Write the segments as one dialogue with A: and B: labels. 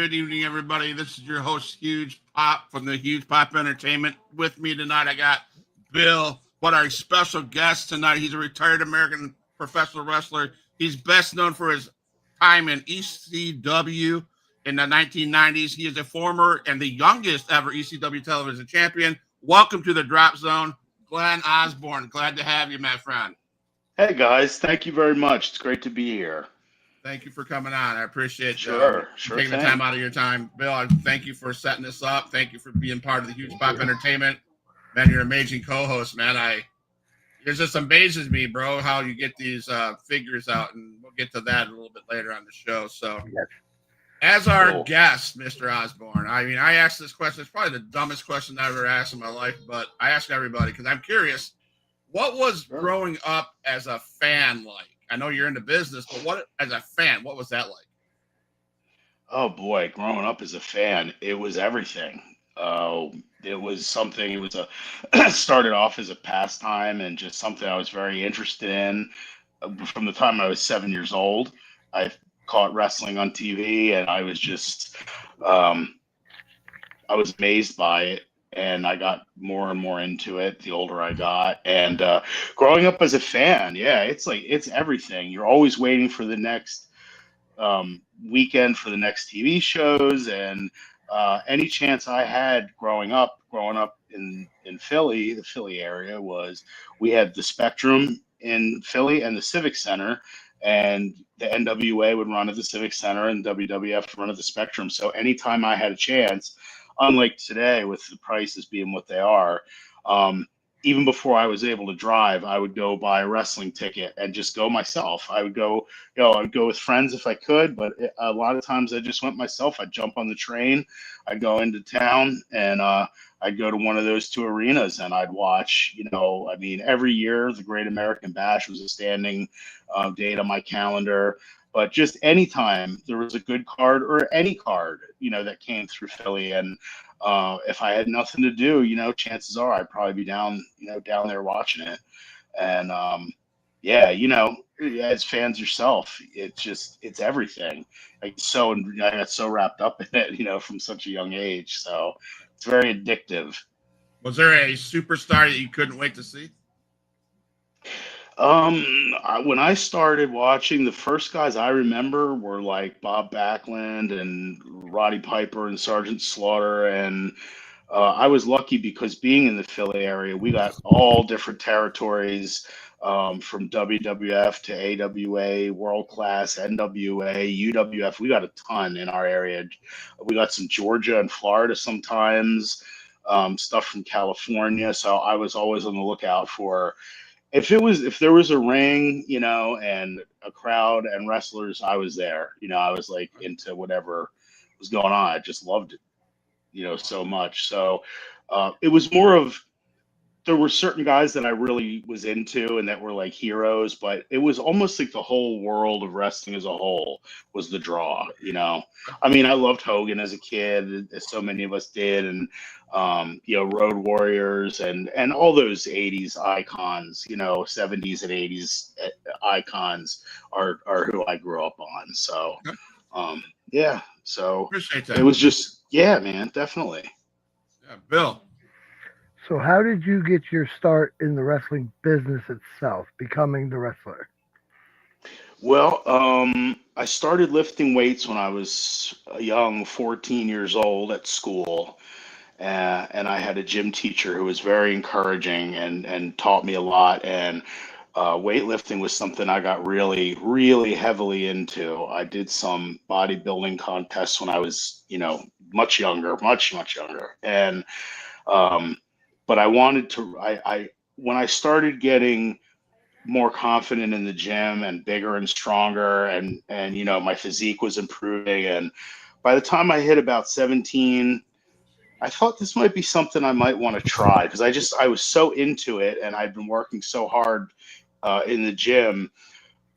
A: Good evening, everybody. This is your host, Huge Pop from the Huge Pop Entertainment. With me tonight, I got Bill, but our special guest tonight, he's a retired American professional wrestler. He's best known for his time in ECW in the 1990s. He is a former and the youngest ever ECW television champion. Welcome to the Drop Zone, Glen Osbourne. Glad to have you, my friend.
B: Hey, guys. Thank you very much. It's great to be here.
A: Thank you for coming on. I appreciate
B: Sure
A: taking the time out of your time. Bill, I thank you for setting this up. Thank you for being part of the Huge Pop Entertainment. Man, you're an amazing co-host, man. It just amazes me, bro, how you get these figures out, and we'll get to that a little bit later on the show. So, as our guest, Mr. Osbourne, I mean, I asked this question. It's probably the dumbest question I've ever asked in my life, but I ask everybody because I'm curious. What was growing up as a fan like? I know you're in the business, but as a fan, what was that like?
B: Oh boy, growing up as a fan, it was everything. It was something. It was started off as a pastime and just something I was very interested in. From the time I was 7 years old, I caught wrestling on TV, and I was just, I was amazed by it. And I got more and more into it the older I got. And growing up as a fan, it's everything. You're always waiting for the next weekend for the next TV shows. And any chance I had growing up in Philly, the Philly area, we had the Spectrum in Philly and the Civic Center. And the NWA would run at the Civic Center and WWF would run at the Spectrum. So anytime I had a chance, unlike today with the prices being what they are, even before I was able to drive, I would go buy a wrestling ticket and just go myself. I would go with friends if I could, but a lot of times I just went myself. I'd jump on the train, I'd go into town, and I'd go to one of those two arenas and I'd watch, every year the Great American Bash was a standing date on my calendar. But just anytime there was a good card or any card, that came through Philly, and if I had nothing to do, chances are I'd probably be down there watching it. And as fans yourself, it's everything. I got so wrapped up in it, from such a young age. So it's very addictive.
A: Was there a superstar that you couldn't wait to see?
B: When I started watching, the first guys I remember were like Bob Backlund and Roddy Piper and Sergeant Slaughter. And I was lucky because being in the Philly area, we got all different territories, from WWF to AWA, World Class, NWA, UWF. We got a ton in our area. We got some Georgia and Florida sometimes, stuff from California. So I was always on the lookout for, if there was a ring, and a crowd and wrestlers, I was there. I was like into whatever was going on. I just loved it, so much. So it was more of, there were certain guys that I really was into and that were like heroes, but it was almost like the whole world of wrestling as a whole was the draw. I loved Hogan as a kid, as so many of us did, and Road Warriors and all those 80s icons, 70s and 80s icons are who I grew up on. So so
A: Appreciate that.
B: It was just, man, definitely.
A: Yeah, Bill.
C: So how did you get your start in the wrestling business itself, becoming the wrestler?
B: Well, I started lifting weights when I was a young 14 years old at school. And I had a gym teacher who was very encouraging and taught me a lot. And weightlifting was something I got really, really heavily into. I did some bodybuilding contests when I was, much younger. And but I wanted to, when I started getting more confident in the gym and bigger and stronger, and my physique was improving. And by the time I hit about 17, I thought this might be something I might want to try, because I was so into it and I'd been working so hard in the gym.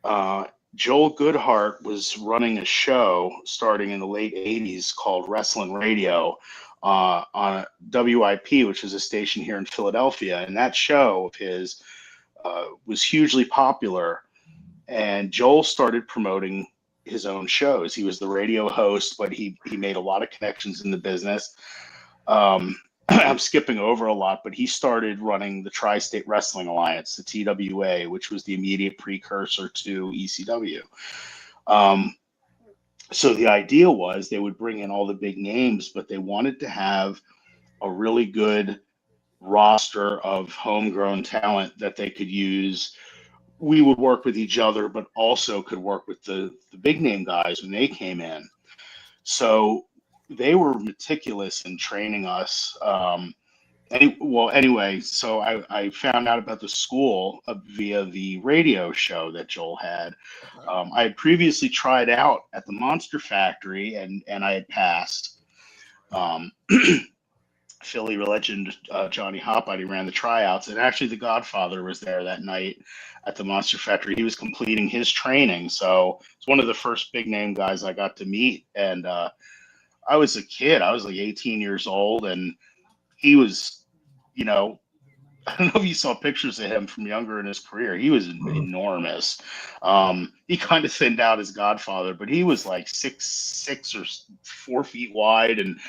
B: Joel Goodhart was running a show starting in the late 80s called Wrestling Radio on WIP, which is a station here in Philadelphia. And that show of his was hugely popular. And Joel started promoting his own shows. He was the radio host, but he made a lot of connections in the business. I'm skipping over a lot, but he started running the Tri-State Wrestling Alliance, the TWA, which was the immediate precursor to ECW. So the idea was they would bring in all the big names, but they wanted to have a really good roster of homegrown talent that they could use. We would work with each other, but also could work with the big name guys when they came in. So they were meticulous in training us. Anyway, so I found out about the school via the radio show that Joel had. I had previously tried out at the Monster Factory, and I had passed. Um, Philly legend Johnny Hoppite ran the tryouts, and actually the Godfather was there that night at the Monster Factory. He was completing his training, so it's one of the first big name guys I got to meet. And I was a kid; I was like 18 years old, and he was, you know, I don't know if you saw pictures of him from younger in his career. He was enormous. He kind of thinned out his Godfather, but he was like 6'6" or 4 feet wide, and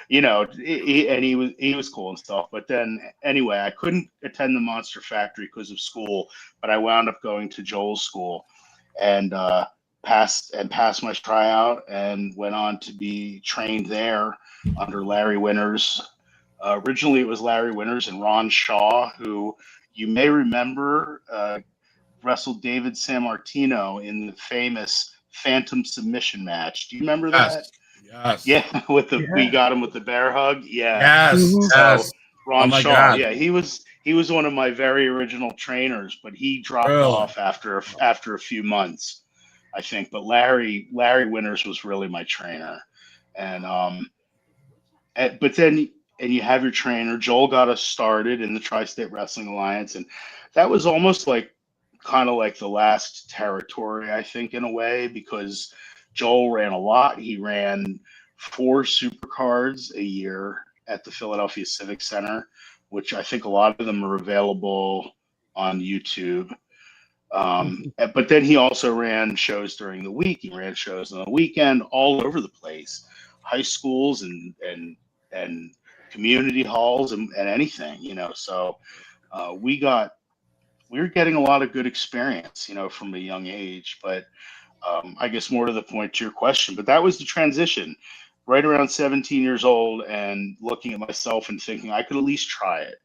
B: he was cool and stuff. But then anyway, I couldn't attend the Monster Factory because of school, but I wound up going to Joel's school and passed my tryout and went on to be trained there under Larry Winters. Originally, it was Larry Winters and Ron Shaw, who you may remember wrestled David Sammartino in the famous Phantom Submission match. Do you remember that?
A: Yes.
B: Yeah, we got him with the bear hug. Yeah.
A: Yes.
C: Mhm.
B: So
A: Yes.
B: Ron
A: Oh my
B: Shaw.
A: God.
B: Yeah, he was one of my very original trainers, but he dropped
A: Really?
B: off after a few months, I think. But Larry Winters was really my trainer, and but then you have your trainer. Joel got us started in the Tri-State Wrestling Alliance, and that was almost like kind of like the last territory, I think, in a way, because Joel ran a lot. He ran 4 supercards a year at the Philadelphia Civic Center, which I think a lot of them are available on YouTube. But then he also ran shows during the week. He ran shows on the weekend all over the place, high schools and community halls and anything, So we were getting a lot of good experience, from a young age. But I guess more to the point to your question, but that was the transition right around 17 years old and looking at myself and thinking I could at least try it.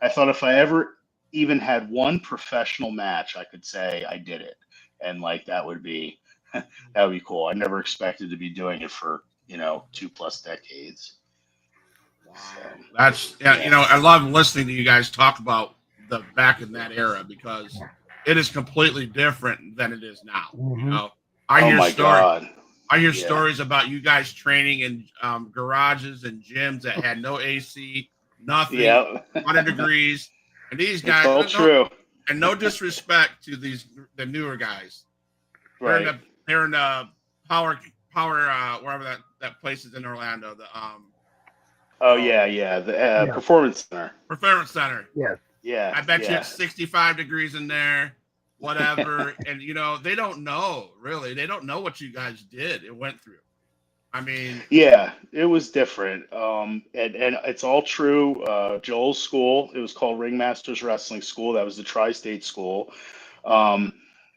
B: I thought if I ever even had one professional match, I could say I did it. And like, that would be cool. I never expected to be doing it for, 2+ decades.
A: Wow.
B: So,
A: That's
B: yeah.
A: I love listening to you guys talk about the back in that era because it is completely different than it is now.
C: Mhm.
A: I
B: Oh
A: hear
B: my God.
A: I hear
B: Yeah.
A: stories about you guys training in garages and gyms that had no AC, nothing,
B: Yeah.
A: 100 degrees, and these
B: It's
A: guys,
B: all true.
A: no disrespect to the newer guys. They're in
B: Right.
A: the power wherever that place is in Orlando.
B: Oh yeah. The
C: Yeah.
B: Performance Center.
A: Performance Center.
C: Yes.
B: Yeah.
A: I bet you
B: Yeah.
A: it's 65 degrees in there, whatever. And they don't know really. They don't know what you guys did and went through. I mean,
B: Yeah, it was different. And it's all true. Joel's school, it was called Ringmasters Wrestling School. That was the Tri-State school. Um,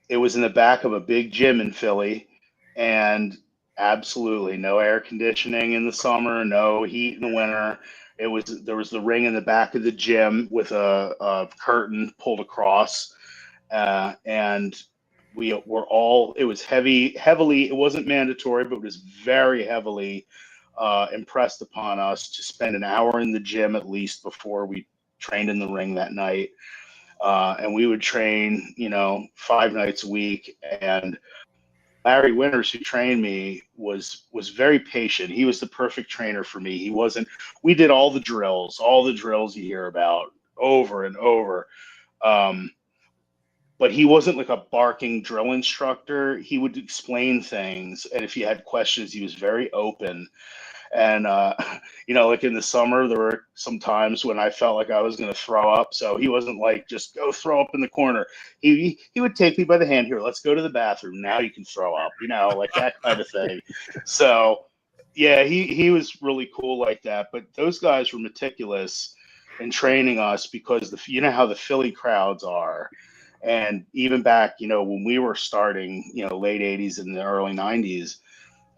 B: it was in the back of a big gym in Philly, and absolutely no air conditioning in the summer, no heat in the winter. There was the ring in the back of the gym with a curtain pulled across, and we were all. It was heavily. It wasn't mandatory, but it was very heavily impressed upon us to spend an hour in the gym at least before we trained in the ring that night. And we would train, 5 nights a week. And Larry Winters, who trained me, was very patient. He was the perfect trainer for me. He wasn't. We did all the drills you hear about over and over. Um, but he wasn't like a barking drill instructor. He would explain things, and if you had questions, he was very open. And, like in the summer, there were some times when I felt like I was going to throw up. So he wasn't like, just go throw up in the corner. He would take me by the hand, here, let's go to the bathroom. Now you can throw up, like that kind of thing. So, yeah, he was really cool like that. But those guys were meticulous in training us because how the Philly crowds are. And even back, when we were starting, late 80s and the early 90s,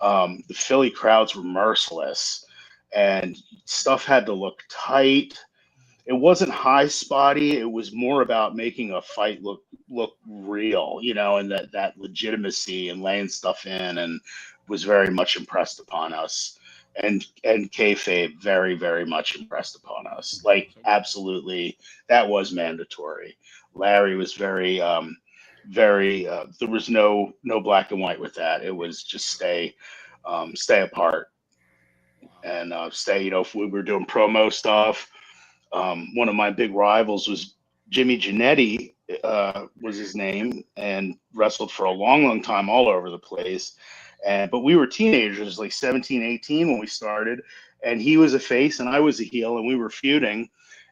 B: the Philly crowds were merciless and stuff had to look tight. It wasn't high spotty. It was more about making a fight look real, and that legitimacy and laying stuff in, and was very much impressed upon us. And kayfabe very, very much impressed upon us. Like, absolutely, that was mandatory. Larry was very, there was no black and white with that. It was just stay apart and stay. If we were doing promo stuff, one of my big rivals was Jimmy Giannetti, was his name, and wrestled for a long, long time all over the place. But we were teenagers, like 17, 18 when we started, and he was a face and I was a heel, and we were feuding.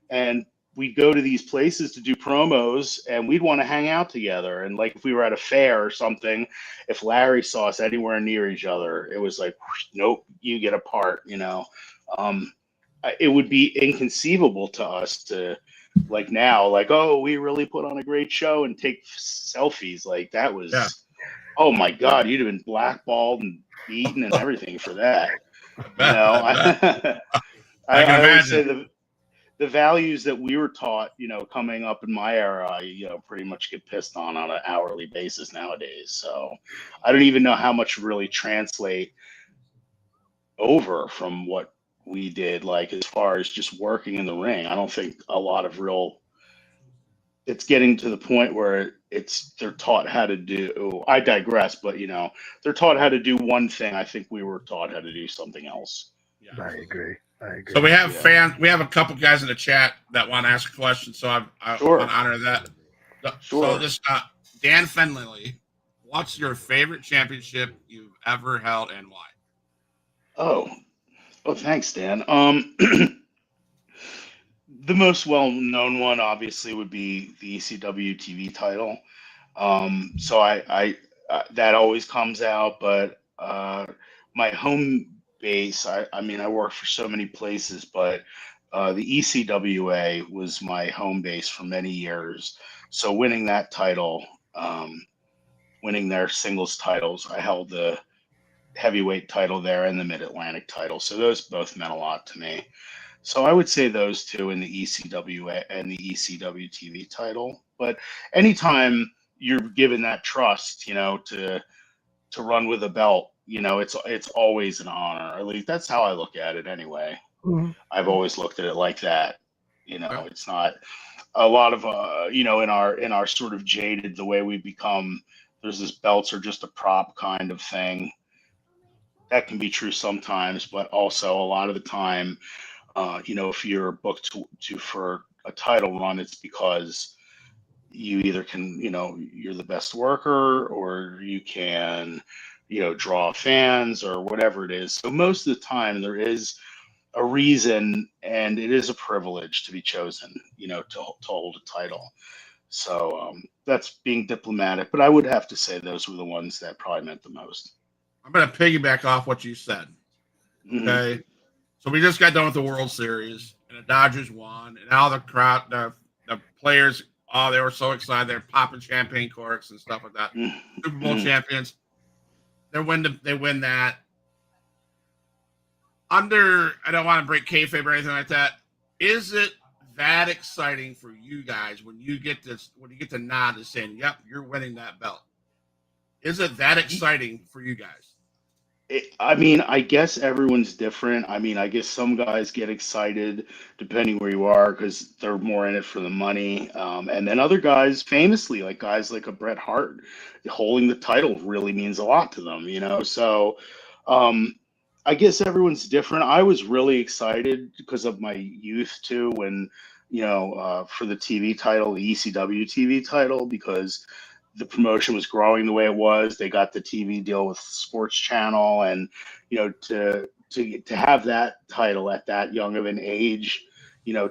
B: And we'd go to these places to do promos, and we'd want to hang out together. And like if we were at a fair or something, if Larry saw us anywhere near each other, it was like, nope, you get apart. It would be inconceivable to us to, like, now, like, oh, we really put on a great show and take selfies. Like, that was, oh my God, you'd have been blackballed and beaten and everything for that. I always say the values that we were taught, coming up in my era, pretty much get pissed on an hourly basis nowadays. So I don't even know how much really translate over from what we did, like as far as just working in the ring. I don't think a lot of it's getting to the point where they're taught how to do, I digress, but they're taught how to do one thing. I think we were taught how to do something else.
A: Yeah.
C: I agree.
A: So we have fans. We have a couple guys in the chat that want to ask a question. So I
B: Sure.
A: want to honor that.
B: Sure.
A: So this Dan Fenley, what's your favorite championship you've ever held and why?
B: Oh, thanks, Dan. The most well-known one, obviously, would be the ECW TV title. So I that always comes out, but my home base, I mean, I work for so many places, but the ECWA was my home base for many years. So winning that title, winning their singles titles, I held the heavyweight title there and the Mid-Atlantic title. So those both meant a lot to me. So I would say those two in the ECWA and the ECW TV title. But anytime you're given that trust, to run with a belt, it's always an honor. At least that's how I look at it anyway.
C: Mm-hmm.
B: I've always looked at it like that. It's not a lot of in our sort of jaded, the way we become, there's this belts are just a prop kind of thing. That can be true sometimes, but also a lot of the time, if you're booked for a title run, it's because you either can, you're the best worker, or you can, draw fans or whatever it is. So most of the time there is a reason, and it is a privilege to be chosen, to hold a title. So that's being diplomatic, but I would have to say those were the ones that probably meant the most.
A: I'm going to piggyback off what you said. Okay. Mm-hmm. So we just got done with the World Series, and the Dodgers won, and all the crowd, the players, they were so excited. They're popping champagne corks and stuff like that. Mm-hmm. Super Bowl champions. They win that. I don't want to break kayfabe or anything like that. Is it that exciting for you guys when you get the nod to saying, "Yep, you're winning that belt"? Is it that exciting for you guys?
B: I mean, I guess everyone's different. I mean, I guess some guys get excited depending where you are because they're more in it for the money. And then other guys, famously, like guys like a Bret Hart, holding the title really means a lot to them, So I guess everyone's different. I was really excited because of my youth too, when, for the TV title, the ECW TV title, because the promotion was growing the way it was. They got the TV deal with Sports Channel, and to to have that title at that young of an age,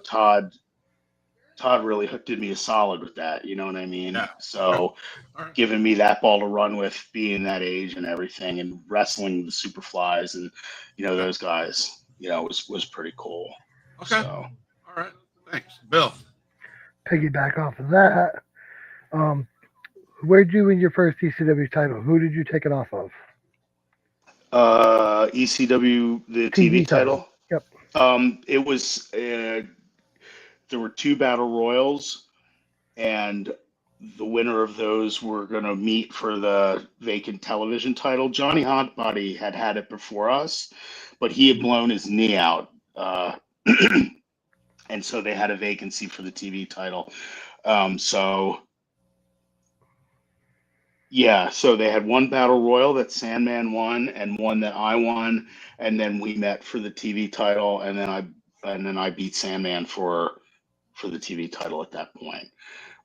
B: Todd really did me a solid with that. You know what I mean?
A: Yeah.
B: So
A: All right.
B: giving me that ball to run with, being that age and everything, and wrestling the Superflies and those guys, was pretty cool.
A: Okay.
B: So
A: All right. Thanks, Bill.
C: Piggyback off of that. Where'd you win your first ECW title? Who did you take it off of?
B: ECW, the
C: TV
B: TV
C: title.
B: title.
C: Yep.
B: It was there were 2 battle royals, and the winner of those were going to meet for the vacant television title. Johnny Hotbody had it before us, but he had blown his knee out, and so they had a vacancy for the TV title. So they had 1 battle royal that Sandman won, and 1 that I won, and then we met for the TV title, and then I beat Sandman for the TV title at that point.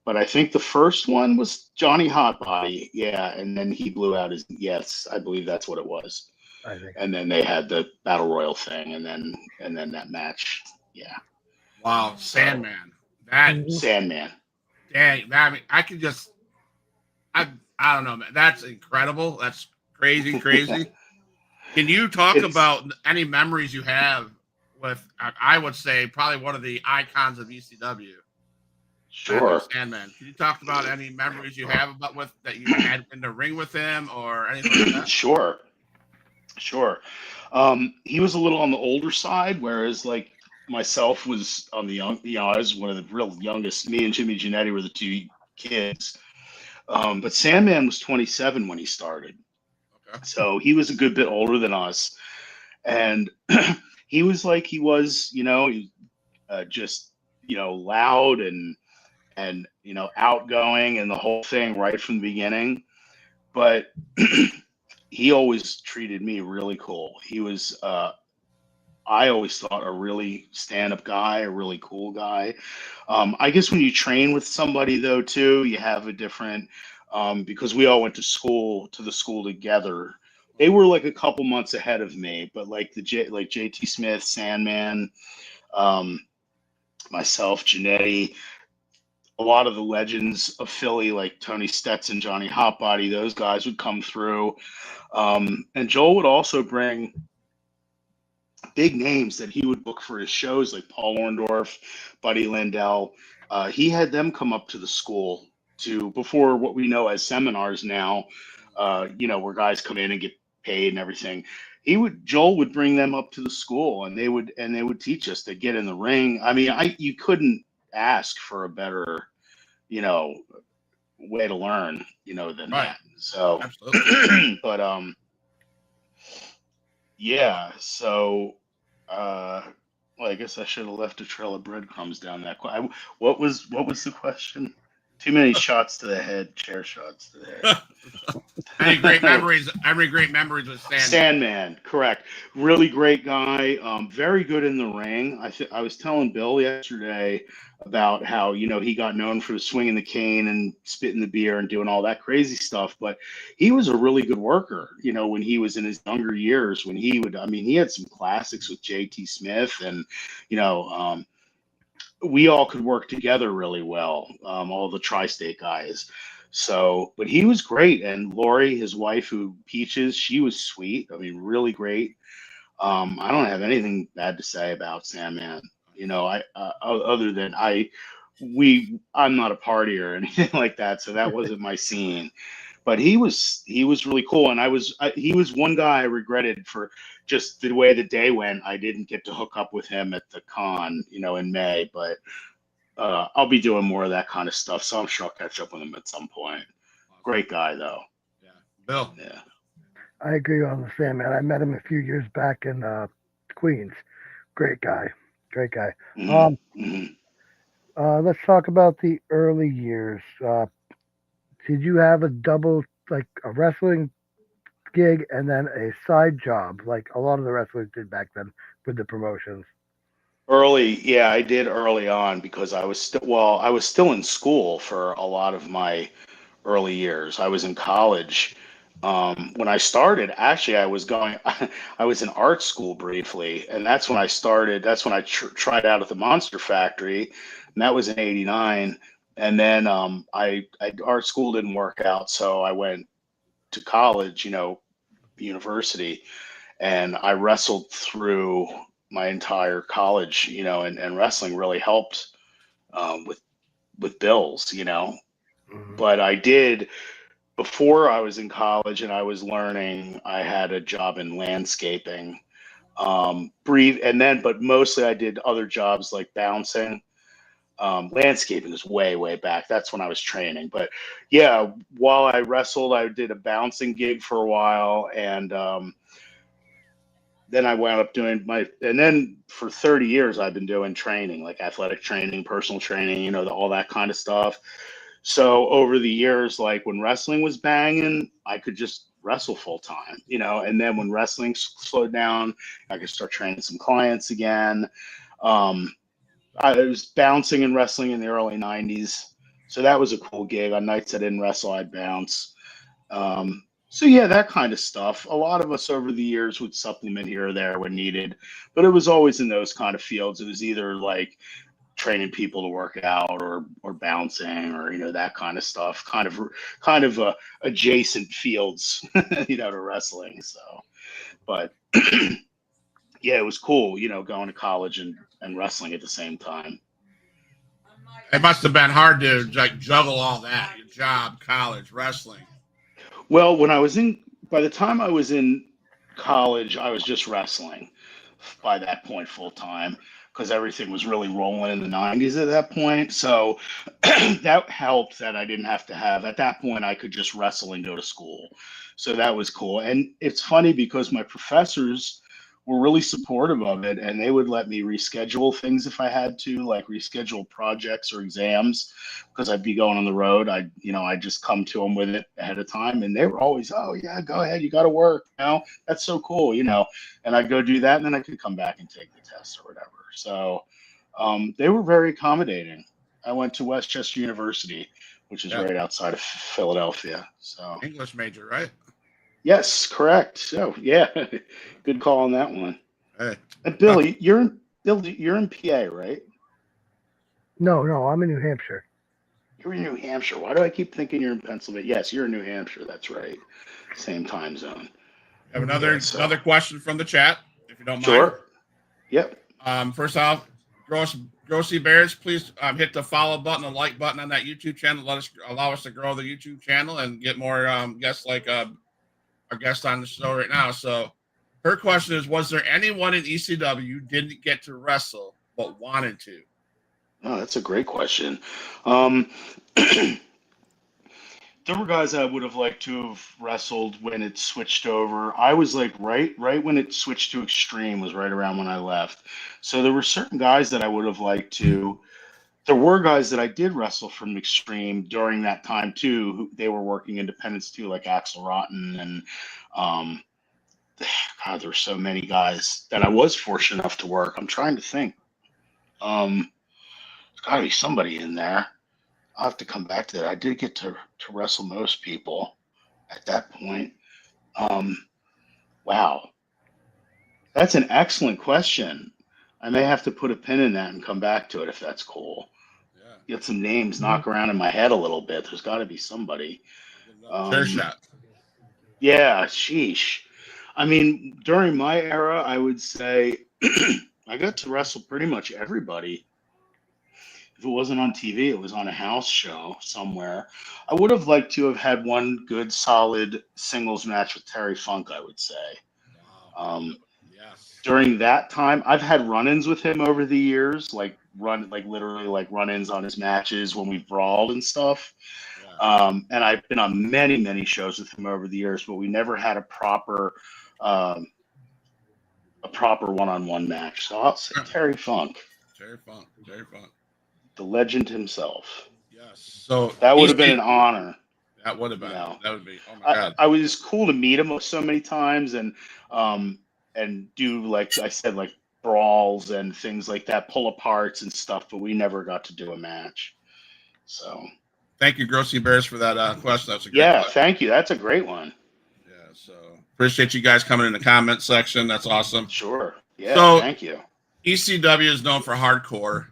B: But I think the first one was Johnny Hotbody, yeah, and then he blew out his, yes, I believe that's what it was.
C: I think.
B: And then they had the battle royal thing, and then that match, yeah.
A: Wow, Sandman. That
B: Sandman.
A: dang. I mean, I could just. I don't know, man. That's incredible. That's crazy. Can you talk about any memories you have with? I would say probably one of the icons of ECW.
B: Sure.
A: Sandman. Can you talk about any memories you have that you had in the ring with him or anything like that?
B: Sure. He was a little on the older side, whereas like myself was on the young. I was one of the real youngest. Me and Jimmy Giannetti were the 2 kids. But Sandman was 27 when he started.
A: Okay.
B: So he was a good bit older than us. And he was like, just, loud and outgoing and the whole thing right from the beginning. But he always treated me really cool. He was, I always thought, a really stand-up guy, a really cool guy. I guess when you train with somebody though too, you have a different, because we all went to the school together. They were like a couple months ahead of me, but like JT Smith, Sandman, myself, Janetti, a lot of the legends of Philly, like Tony Stetson, Johnny Hotbody, those guys would come through. And Joel would also bring big names that he would book for his shows, like Paul Orndorff, Buddy Landell. He had them come up to the school before what we know as seminars now, where guys come in and get paid and everything. Joel would bring them up to the school, and they would teach us to get in the ring. I mean, you couldn't ask for a better, way to learn, than that. So,
A: absolutely.
B: But yeah. So, well, I guess I should have left a trail of breadcrumbs down that. What was the question? Too many shots to the head, chair shots to the head.
A: Any great memories? Every great memories with Sandman.
B: Sandman, correct. Really great guy. Very good in the ring. I was telling Bill yesterday about how he got known for swinging the cane and spitting the beer and doing all that crazy stuff, but he was a really good worker. When he was in his younger years, when he would, he had some classics with JT Smith, and we all could work together really well. All the tri-state guys. So, but he was great. And Lori, his wife, Peaches, she was sweet. Really great. I don't have anything bad to say about Sandman. Other than I'm not a partier or anything like that, so that wasn't my scene. But he was really cool, and he was one guy I regretted for just the way the day went. I didn't get to hook up with him at the con, in May, but I'll be doing more of that kind of stuff, so I'm sure I'll catch up with him at some point. Great guy, though.
A: Yeah, Bill.
B: Yeah.
C: I agree on the Sandman. I met him a few years back in Queens. Great guy.
B: Mm-hmm.
C: Let's talk about the early years. Did you have a double, like a wrestling gig and then a side job, like a lot of the wrestlers did back then with the promotions?
B: Early, yeah, I did early on because I was still in school for a lot of my early years. I was in college When I started, actually, I was in art school briefly, and that's when I started. That's when I tried out at the Monster Factory, and that was in '89. And then art school didn't work out, so I went to college, university, and I wrestled through my entire college, and wrestling really helped with bills,
C: Mhm.
B: But I did before I was in college and I was learning. I had a job in landscaping, brief, and then but mostly I did other jobs like bouncing. Landscaping is way back. That's when I was training. But yeah, while I wrestled, I did a bouncing gig for a while, and then I wound up doing and then for 30 years, I've been doing training, like athletic training, personal training, all that kind of stuff. So over the years, like when wrestling was banging, I could just wrestle full time, and then when wrestling slowed down, I could start training some clients again. Um, I was bouncing and wrestling in the early 90s. So that was a cool gig. On nights I didn't wrestle, I'd bounce. So yeah, that kind of stuff. A lot of us over the years would supplement here or there when needed, but it was always in those kind of fields. It was either like training people to work out or bouncing or that kind of stuff. Kind of adjacent fields, to wrestling. So, but yeah, it was cool, going to college and wrestling at the same time.
A: It must have been hard to like juggle all that, your job, college, wrestling.
B: Well, by the time I was in college, I was just wrestling by that point full time because everything was really rolling in the 90s at that point. So that helped that I didn't have to have, at that point, I could just wrestle and go to school. So that was cool. And it's funny because my professors were really supportive of it and they would let me reschedule things if I had to, like reschedule projects or exams because I'd be going on the road. I just come to them with it ahead of time, and they were always, "Oh yeah, go ahead, you got to work." That's so cool, And I'd go do that, and then I could come back and take the test or whatever. So they were very accommodating. I went to Westchester University, which is
A: Yeah,
B: right outside of Philadelphia. So
A: English major, right?
B: yes, correct. So yeah, good call on that one.
A: Hey,
B: And
A: uh,
B: Billy, you're in PA, right?
C: No, I'm in New Hampshire.
B: You're in New Hampshire. Why do I keep thinking you're in Pennsylvania? Yes, you're in New Hampshire. That's right. Same time zone.
A: have
C: Mhm.
B: Yeah,
A: another
B: so
A: question from the chat, if you don't mind.
B: sure. Yep.
A: First off, Grossy Bears, please hit the follow button and like button on that YouTube channel. Allow us to grow the YouTube channel and get more guests like our guest on the show right now. So her question is, was there anyone in ECW didn't get to wrestle but wanted to?
B: Oh, that's a great question. Um, there were guys I would have liked to have wrestled when it switched over. I was like right when it switched to Extreme was right around when I left. So there were certain guys that I would have liked to. There were guys that I did wrestle from Extreme during that time too. They were working independents too, like Axel Rotten and um, God, there were so many guys that I was fortunate enough to work. I'm trying to think. There's got to be somebody in there. I'll have to come back to that. I did get to wrestle most people at that point. Um, wow, that's an excellent question. I may have to put a pin in that and come back to it if that's cool.
A: Yeah,
B: Get some names
C: Mhm.
B: knock around in my head a little bit. There's got to be somebody.
A: chair
B: Um,
A: shot.
B: yeah, sheesh. I mean, during my era, I would say I got to wrestle pretty much everybody. If it wasn't on TV, it was on a house show somewhere. I would have liked to have had one good, solid singles match with Terry Funk, I would say.
A: Wow.
B: Um,
A: Yes.
B: During that time, I've had run-ins with him over the years, like literally like run-ins on his matches when we've brawled and stuff.
A: Yeah.
B: And I've been on many shows with him over the years, but we never had um, a proper one-on-one match. So I'll say Terry Funk,
A: Terry Funk. Terry Funk.
B: the legend himself.
A: Yes. So
B: That would have been
A: EC,
B: an honor.
A: that would have
B: You
A: been.
B: know,
A: That would be. Oh my
B: I,
A: God.
B: I was cool to meet him so many times um and do, like I said, like brawls and things like that, pull aparts and stuff, but we never got to do a match. So
A: Thank you, Grossy Bears, for that question. That's a great
B: yeah,
A: question.
B: thank you. That's a great one.
A: So appreciate you guys coming in the comment section. That's awesome.
B: Sure. Yeah.
A: So
B: Thank you.
A: ECW is known for hardcore,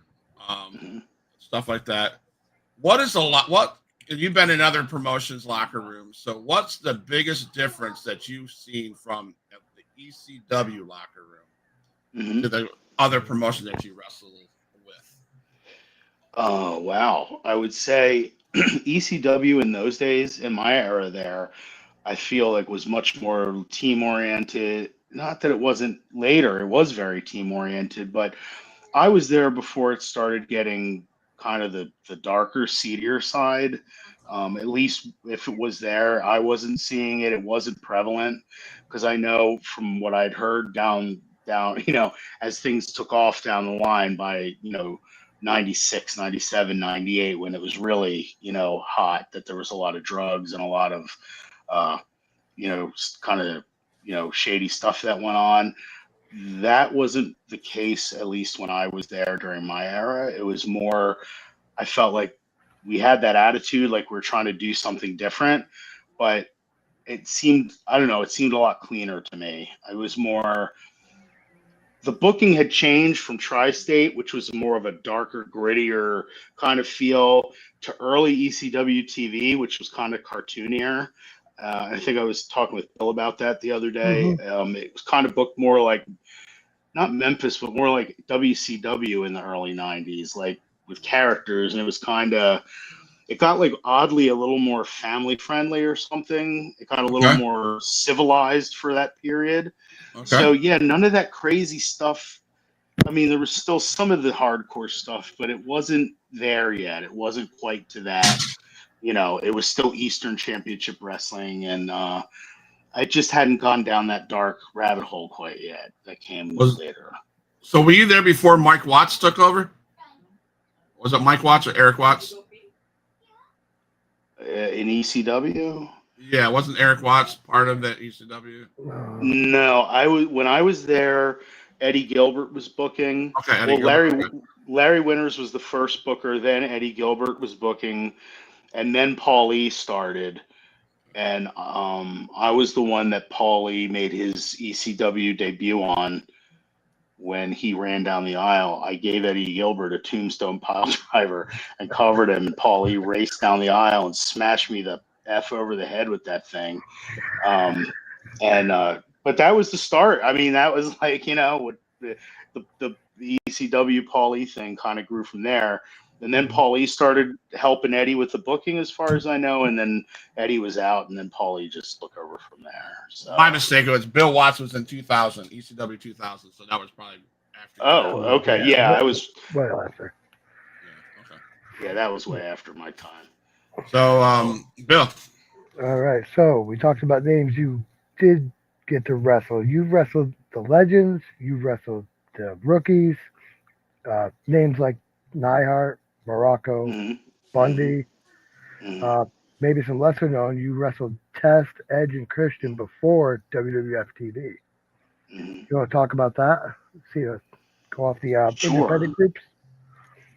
A: stuff like that. What is what you've been in other promotions locker rooms? So what's the biggest difference that you've seen from the ECW locker room to the other promotion that you wrestled with?
B: Oh, wow. I would say ECW in those days, in my era there, I feel like was much more team oriented. Not that it wasn't later, it was very team oriented, but I was there before it started getting kind of the darker, seedier side. At least if it was there, I wasn't seeing it. It wasn't prevalent because I know from what I'd heard down, as things took off down the line by, 96, 97, 98, when it was really, hot, that there was a lot of drugs and a lot of, uh, kind of, shady stuff that went on. That wasn't the case, at least when I was there during my era. It was more, I felt like we had that attitude, like we're trying to do something different, but it seemed, I don't know, it seemed a lot cleaner to me. I was more, the booking had changed from Tri-State, which was more of a darker, grittier kind of feel, to early ECW TV, which was kind of cartoonier. I think I was talking with Bill about that the other day. It was kind of booked more like, not Memphis, but more like WCW in the early 90s, like with characters. And it was kind of, it got like oddly a little more family friendly or something. It got a little more civilized for that period. So yeah, none of that crazy stuff. I mean, there was still some of the hardcore stuff, but it wasn't there yet. It wasn't quite to that. It was still Eastern Championship Wrestling, and I just hadn't gone down that dark rabbit hole quite yet. That came later.
A: So were you there before Mike Watts took over? Was it Mike Watts or Eric Watts?
B: In ECW?
A: Yeah, wasn't Eric Watts part of the ECW?
B: No, when I was there, Eddie Gilbert was booking.
A: Okay, Eddie Gilbert.
B: Larry Winters was the first booker, then Eddie Gilbert was booking, and then Paul E started. And I was the one that Paul E made his ECW debut on when he ran down the aisle. I gave Eddie Gilbert a tombstone pile driver and covered him, and Paul E raced down the aisle and smashed me the F over the head with that thing. But that was the start. I mean, that was like, the ECW Paul E thing kind of grew from there. And then Paul E started helping Eddie with the booking, as far as I know. And then Eddie was out, and then Paul E just took over from there. So
A: my mistake. It was Bill Watts was in 2000, ECW 2000. So that was probably after.
B: Oh, okay. Yeah, I was
C: way after.
A: Yeah, okay.
B: Yeah, that was way after my time.
A: So, Bill.
C: All right. So we talked about names you did get to wrestle. You wrestled the legends. You wrestled the rookies. Names like Neihart, Morocco, Bundy. Maybe some lesser known. You wrestled Test, Edge, and Christian before WWF TV. You want to talk about that? See, go off the independent groups.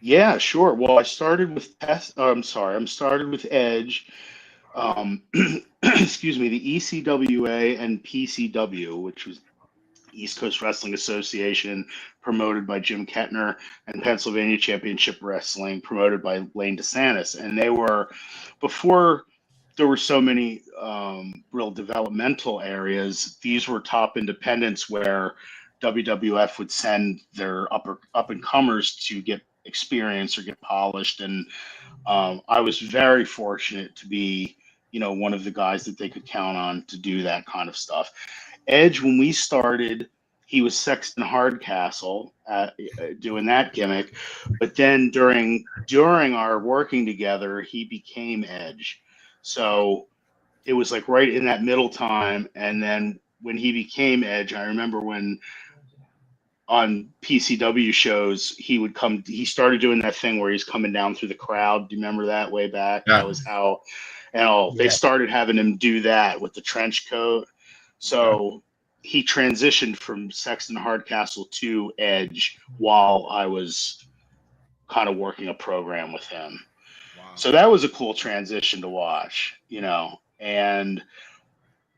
B: Yeah, sure. Well, I started with Test. I'm started with Edge. Excuse me, the ECWA and PCW, which was East Coast Wrestling Association, promoted by Jim Kettner, and Pennsylvania Championship Wrestling, promoted by Lane DeSantis. And they were, before there were so many real developmental areas, these were top independents where WWF would send their up and comers to get experience or get polished. And I was very fortunate to be, one of the guys that they could count on to do that kind of stuff. Edge, when we started, he was Sexton Hardcastle doing that gimmick, but then during our working together, he became Edge. So it was like right in that middle time. And then when he became Edge, I remember when on PCW shows, he started doing that thing where he's coming down through the crowd. Do you remember that way back?
A: Yeah.
B: That was how, they started having him do that with the trench coat. So he transitioned from Sexton Hardcastle to Edge while I was kind of working a program with him. Wow. So that was a cool transition to watch, and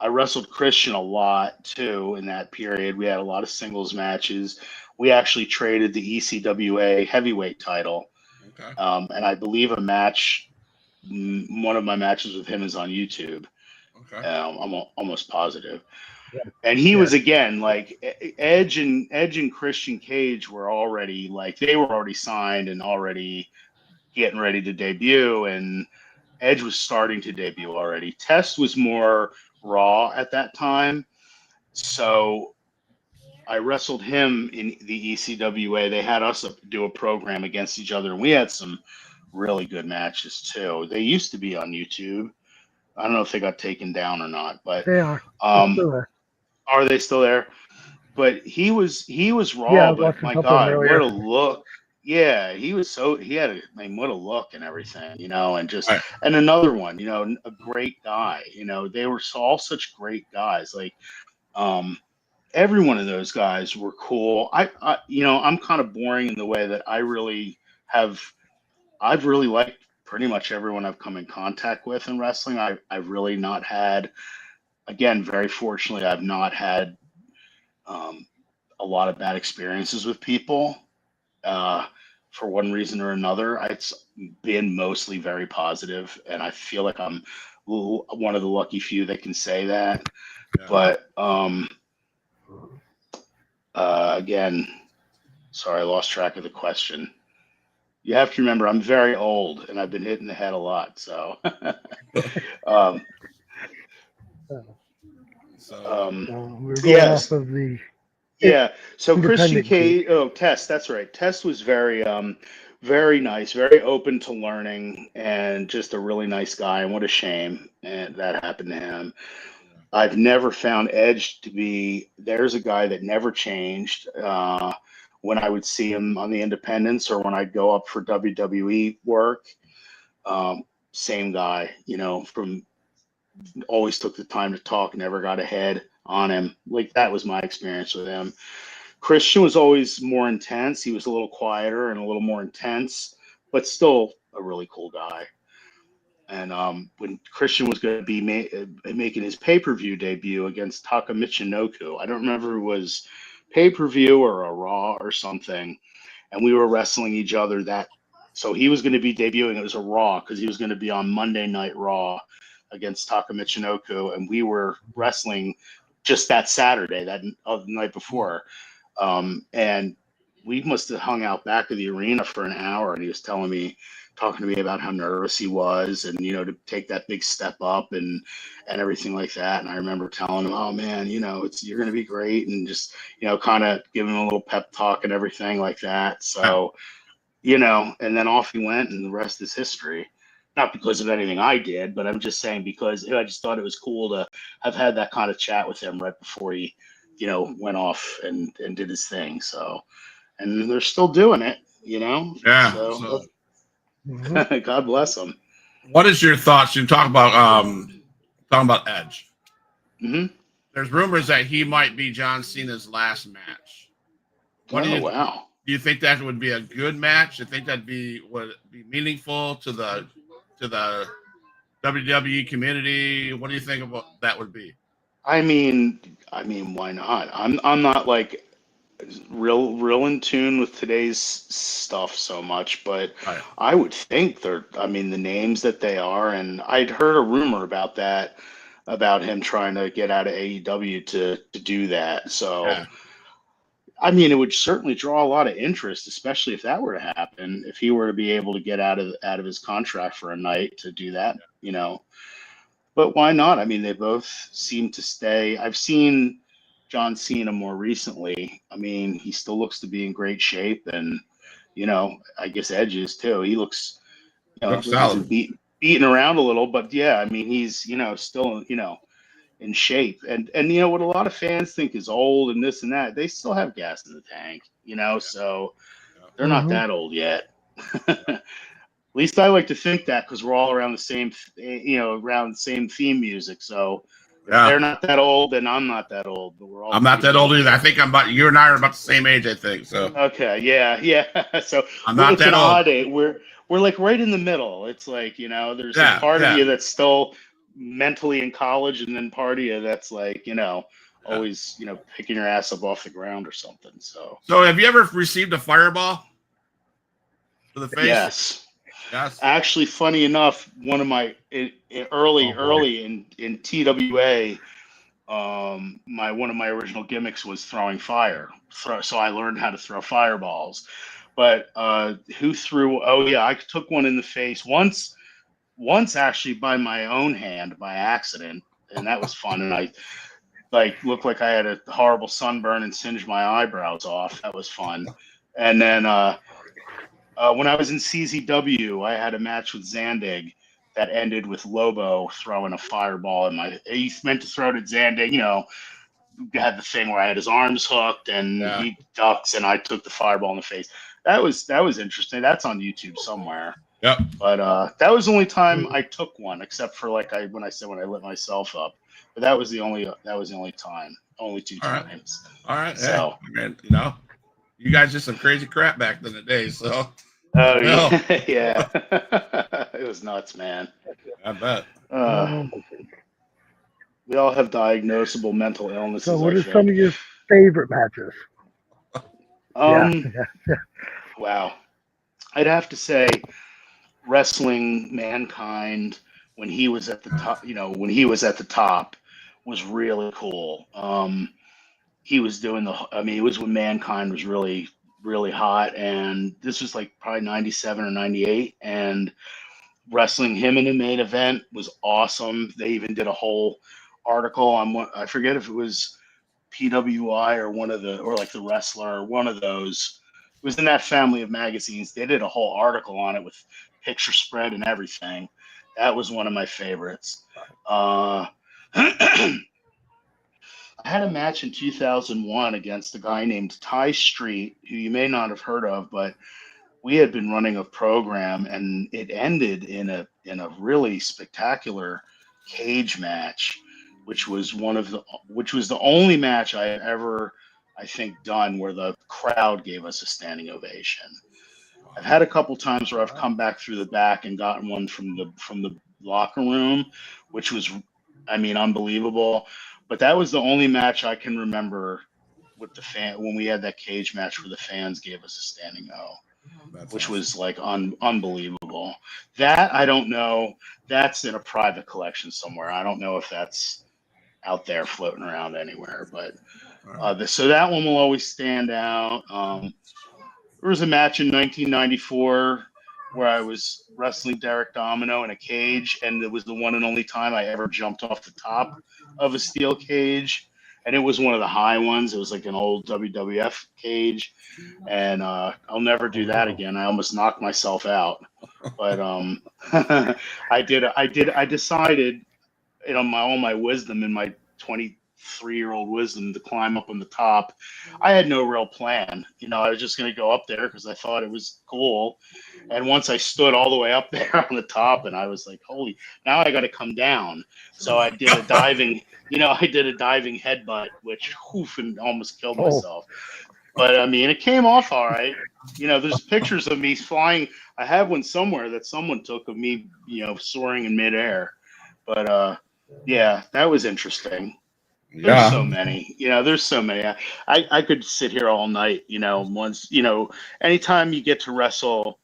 B: I wrestled Christian a lot too in that period. We had a lot of singles matches. We actually traded the ECWA heavyweight title,
A: Okay.
B: and I believe one of my matches with him is on YouTube.
A: Okay.
B: I'm almost positive. And he was, again, like Edge and Christian Cage were already, like, they were already signed and already getting ready to debut, and Edge was starting to debut already. Test was more Raw at that time, so I wrestled him in the ECWA. They had us do a program against each other, and we had some really good matches too. They used to be on YouTube. I don't know if they got taken down or not, but
C: They are. They're still there.
B: are they still there? But he was
C: Yeah,
B: Raw,
C: I was
B: but
C: watching a
B: my
C: couple of them
B: God,
C: earlier.
B: what a look! Yeah, he had what a look and everything, and just
A: Right.
B: and another one, a great guy. They were all such great guys. Like, every one of those guys were cool. I'm kind of boring in the way that I've really liked pretty much everyone I've come in contact with in wrestling. I've really not had, again, very fortunately, I've not had um, a lot of bad experiences with people for one reason or another. It's been mostly very positive, and I feel like I'm one of the lucky few that can say that.
A: Yeah.
B: But again, sorry, I lost track of the question. You have to remember, I'm very old, and I've been hit in the head a lot. So,
C: We're going
B: yes,
C: off of the
B: yeah. So Christian
C: independent group.
B: Test. That's right. Test was very nice, very open to learning, and just a really nice guy. And what a shame and that happened to him. I've never found Edge to be. There's a guy that never changed. When I would see him on the independents or when I'd go up for WWE work, same guy. From always took the time to talk, never got ahead on him. Like, that was my experience with him. Christian was always more intense. He was a little quieter and a little more intense, but still a really cool guy. And when Christian was going to be making his pay-per-view debut against Taka Michinoku, I don't remember if it was pay-per-view or a Raw or something, and we were wrestling each other so he was going to be debuting. It was a Raw because he was going to be on Monday Night Raw against Taka Michinoku, and we were wrestling just that Saturday, the night before. And we must have hung out back of the arena for an hour, and he was talking to me about how nervous he was, and to take that big step up and everything like that. And I remember telling him, "Oh man, you're going to be great," and just kind of giving him a little pep talk and everything like that. So, and then off he went, and the rest is history. Not because of anything I did, but I'm just saying because I just thought it was cool to have had that kind of chat with him right before he, went off and did his thing. So, and they're still doing it,
A: Yeah.
B: So God bless them.
A: What is your thoughts? You talking about Edge.
B: Mm-hmm.
A: There's rumors that he might be John Cena's last match.
B: Wow.
A: Do you think that would be a good match? Do you think would be meaningful to the WWE community? What do you think about that would be?
B: I mean, why not? I'm not like real in tune with today's stuff so much, but
A: Right.
B: I would think the names that they are, and I'd heard a rumor about that, about him trying to get out of AEW to do that. So,
A: Yeah.
B: I mean, it would certainly draw a lot of interest, especially if that were to happen, if he were to be able to get out of his contract for a night to do that, But why not? I mean, they both seem to stay. I've seen John Cena more recently. I mean, he still looks to be in great shape, and I guess Edge is too. He looks,
A: Looks
B: he's
A: solid.
B: beaten around a little, but yeah, I mean, he's still in shape. And what a lot of fans think is old and this and that, they still have gas in the tank. So they're not that old yet. At least I like to think that, because we're all around the same, around the same theme music. So if they're not that old, then I'm not that old. But we're all.
A: I'm not that old either. I think you and I are about the same age. I think so.
B: Okay, yeah. So
A: I'm not
B: it's
A: that
B: an
A: old.
B: odd age. We're like right in the middle. It's like there's a part of you that's still mentally in college and then party, that's like, always, picking your ass up off the ground or something. So
A: have you ever received a fireball to the face?
B: yes.
A: Yes.
B: Actually, funny enough, one of my early in TWA, one of my original gimmicks was throwing fire. So I learned how to throw fireballs. But who threw? Oh yeah, I took one in the face once actually by my own hand by accident, and that was fun. And I looked like I had a horrible sunburn and singed my eyebrows off. That was fun. And then when I was in CZW, I had a match with Zandig that ended with Lobo throwing a fireball in my. He meant to throw it at Zandig. Had the thing where I had his arms hooked and he ducks, and I took the fireball in the face. That was interesting. That's on YouTube somewhere.
A: Yep.
B: But that was the only time I took one, except for when I lit myself up. But that was the only time. Only two times.
A: All right.
B: So
A: man, you guys did some crazy crap back in the day. So.
B: Oh yeah, yeah. It was nuts, man.
A: I bet.
B: We all have diagnosable mental illnesses.
C: So, what are some of your favorite matches?
B: Wow. I'd have to say wrestling Mankind when he was at the top, was really cool. He was doing it was when Mankind was really, really hot, and this was like probably 97 or 98, and wrestling him in the main event was awesome. They even did a whole article on I forget if it was PWI or like The Wrestler or one of those. It was in that family of magazines. They did a whole article on it with picture spread and everything. That was one of my favorites. I had a match in 2001 against a guy named Ty Street, who you may not have heard of, but we had been running a program, and it ended in a really spectacular cage match, which was the only match I had ever, I think, done where the crowd gave us a standing ovation. I've had a couple times where I've come back through the back and gotten one from the locker room, which was, unbelievable. But that was the only match I can remember with the fan when we had that cage match where the fans gave us a standing O. Which was like unbelievable. That I don't know. That's in a private collection somewhere. I don't know if that's out there floating around anywhere. But so that one will always stand out. There was a match in 1994 where I was wrestling Derek Domino in a cage, and it was the one and only time I ever jumped off the top of a steel cage. And it was one of the high ones. It was like an old WWF cage, and I'll never do that again. I almost knocked myself out, but I decided, all my wisdom in my 23-year-old wisdom, to climb up on the top. I had no real plan. I was just going to go up there because I thought it was cool. And once I stood all the way up there on the top, and I was like, holy, now I got to come down. So I did a diving, headbutt, which and almost killed myself. But it came off all right. There's pictures of me flying. I have one somewhere that someone took of me, soaring in midair. But yeah, that was interesting. There's so many. There's so many. I could sit here all night. Anytime you get to wrestle,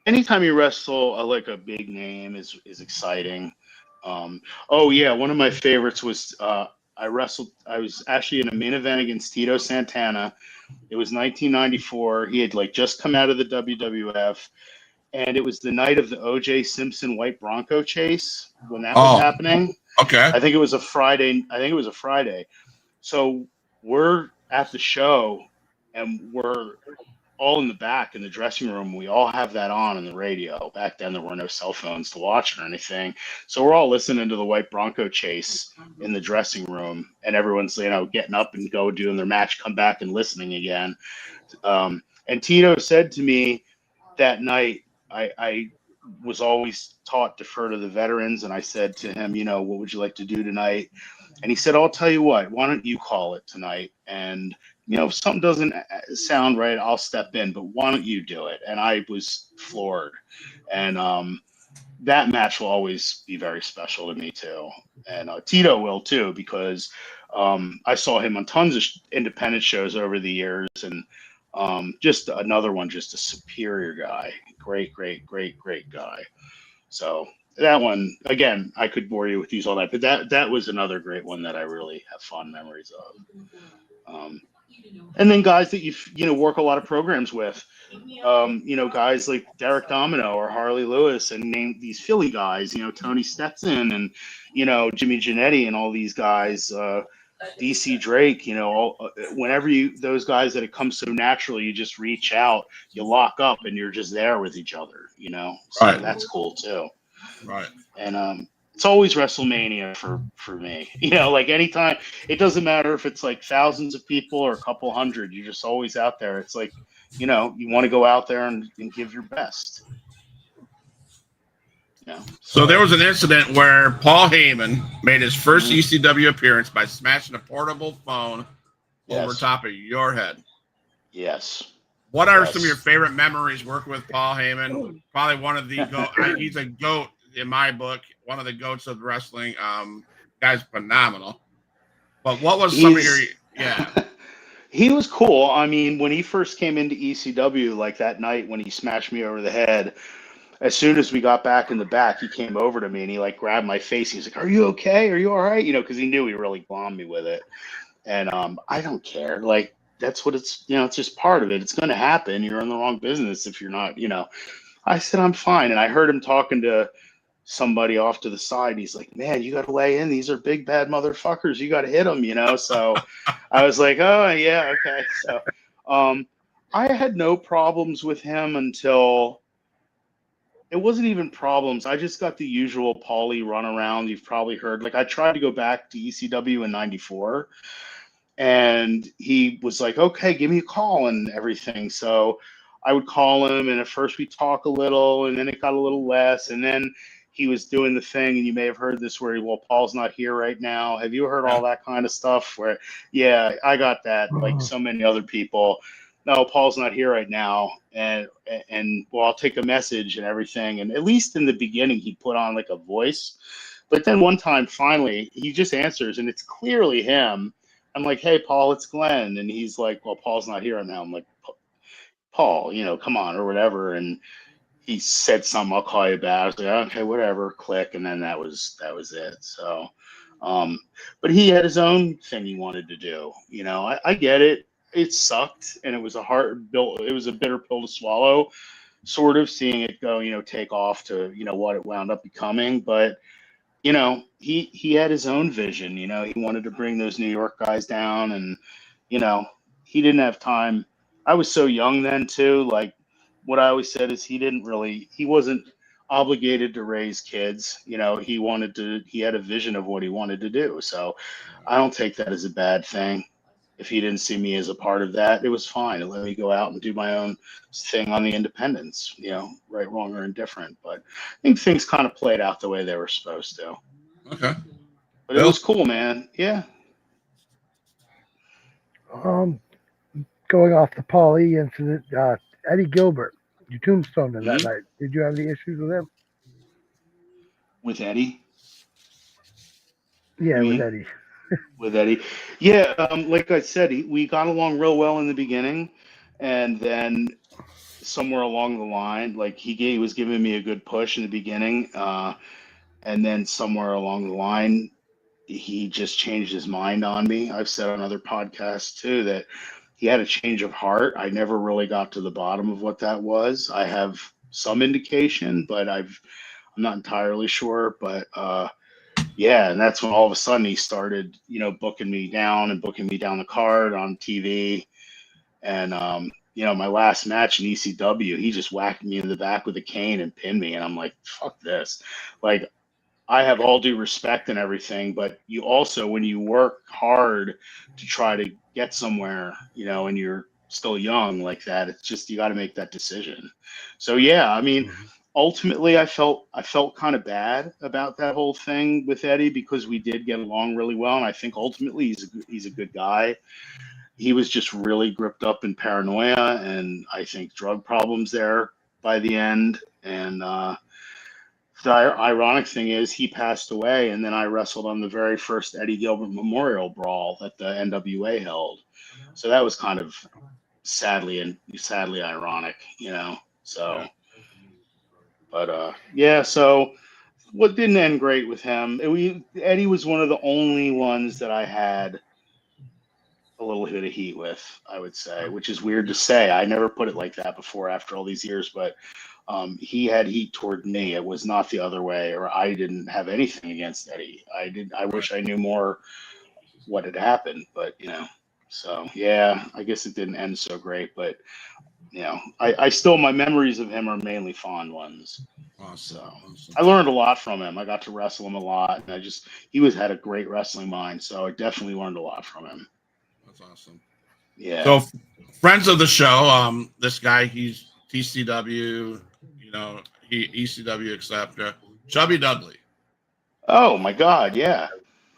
B: anytime you wrestle like a big name is exciting. Oh yeah, one of my favorites was I was actually in a main event against Tito Santana. It was 1994. He had just come out of the WWF, and it was the night of the O.J. Simpson White Bronco chase when that was happening.
A: Okay.
B: I think it was a Friday. So we're at the show, and we're all in the back in the dressing room. We all have that on the radio. Back then, there were no cell phones to watch or anything. So we're all listening to the White Bronco chase in the dressing room, and everyone's, getting up and doing their match, come back and listening again. And Tito said to me that night, I was always taught defer to the veterans. And I said to him, what would you like to do tonight? And he said, I'll tell you what, why don't you call it tonight? And if something doesn't sound right, I'll step in, but why don't you do it? And I was floored. And that match will always be very special to me too, and Tito will too, because I saw him on tons of independent shows over the years, and just another one, just a superior guy, great, great, great, great guy. So that one, again, I could bore you with these all night, but that was another great one that I really have fond memories of. And then guys that work a lot of programs with, guys like Derek Domino or Harley Lewis, and name these Philly guys, Tony Stetson and, Jimmy Janetti and all these guys, DC Drake, whenever those guys that it comes so naturally, you just reach out, you lock up, and you're just there with each other, so
A: Right.
B: that's cool too.
A: Right.
B: And it's always WrestleMania for me. Like anytime, it doesn't matter if it's like thousands of people or a couple hundred, you're just always out there. It's like, you want to go out there and give your best.
A: So there was an incident where Paul Heyman made his first ECW appearance by smashing a portable phone over top of your head.
B: Yes.
A: What are some of your favorite memories working with Paul Heyman? Probably one of the he's a GOAT in my book, one of the GOATs of wrestling. Guy's phenomenal. But what was some of your
B: He was cool. I mean, when he first came into ECW, like that night when he smashed me over the head, as soon as we got back in the back, he came over to me and he like grabbed my face. He was like, "Are you okay? Are you all right?" Because he knew he really bombed me with it. And I don't care. Like, that's what it's just part of it. It's going to happen. You're in the wrong business if you're not. I said I'm fine. And I heard him talking to somebody off to the side. He's like, "Man, you got to lay in. These are big bad motherfuckers. You got to hit them." So I was like, "Oh yeah, okay." So I had no problems with him until it wasn't even problems. I just got the usual Paulie runaround you've probably heard. Like, I tried to go back to ECW in '94, and he was like, "Okay, give me a call," and everything. So I would call him, and at first we talk a little, and then it got a little less, and then he was doing the thing, and you may have heard this where, well, Paul's not here right now. Have you heard all that kind of stuff? Where, yeah, I got that, like so many other people. No, Paul's not here right now, and well, I'll take a message and everything. And at least in the beginning, he put on like a voice, but then one time, finally, he just answers, and it's clearly him. I'm like, "Hey, Paul, it's Glenn," and he's like, "Well, Paul's not here right now." I'm like, "Paul, come on," or whatever, and he said something. "I'll call you back." I was like, "Okay, whatever." Click, and then that was it. So, but he had his own thing he wanted to do. I get it. It sucked, and it was a it was a bitter pill to swallow, sort of seeing it go, take off to, what it wound up becoming. But, he had his own vision. He wanted to bring those New York guys down, and, he didn't have time. I was so young then too. Like, what I always said is he wasn't obligated to raise kids. He had a vision of what he wanted to do. So I don't take that as a bad thing. If he didn't see me as a part of that, it was fine. It let me go out and do my own thing on the independents, right, wrong, or indifferent. But I think things kind of played out the way they were supposed to.
A: Okay.
B: But it was cool, man. Yeah.
C: Going off the Paul E incident, Eddie Gilbert, you tombstoned him that night. Did you have any issues with him?
B: With Eddie?
C: Yeah, with Eddie.
B: With Eddie. Yeah, like I said, we got along real well in the beginning, and then somewhere along the line, like he was giving me a good push in the beginning, and then somewhere along the line, he just changed his mind on me. I've said on other podcasts too that he had a change of heart. I never really got to the bottom of what that was. I have some indication, but I'm not entirely sure. But yeah, and that's when all of a sudden he started, booking me down the card on TV. And my last match in ECW, he just whacked me in the back with a cane and pinned me, and I'm like, "Fuck this!" Like, I have all due respect and everything, but you also, when you work hard to try to get somewhere, and you're still young like that, it's just, you got to make that decision. So yeah, I mean, ultimately I felt kind of bad about that whole thing with Eddie, because we did get along really well. And I think ultimately he's a good guy. He was just really gripped up in paranoia, and I think drug problems there by the end. And, The ironic thing is he passed away, and then I wrestled on the very first Eddie Gilbert Memorial Brawl that the NWA held. So that was kind of sadly ironic, you know. So,
A: Yeah.
B: but yeah. So what didn't end great with him? Eddie was one of the only ones that I had a little bit of heat with, I would say, which is weird to say. I never put it like that before after all these years, but he had heat toward me. It was not the other way, or I didn't have anything against Eddie. I did. I
A: Right.
B: wish I knew more what had happened, but you know. So yeah, I guess it didn't end so great, but you know, I still my memories of him are mainly fond ones.
A: Awesome.
B: So
A: Awesome.
B: I learned a lot from him. I got to wrestle him a lot, and had a great wrestling mind. So I definitely learned a lot from him.
A: That's awesome.
B: Yeah.
A: So, friends of the show, this guy, he's TCW, you know, he ECW, etc. Chubby Dudley,
B: Oh my God, yeah,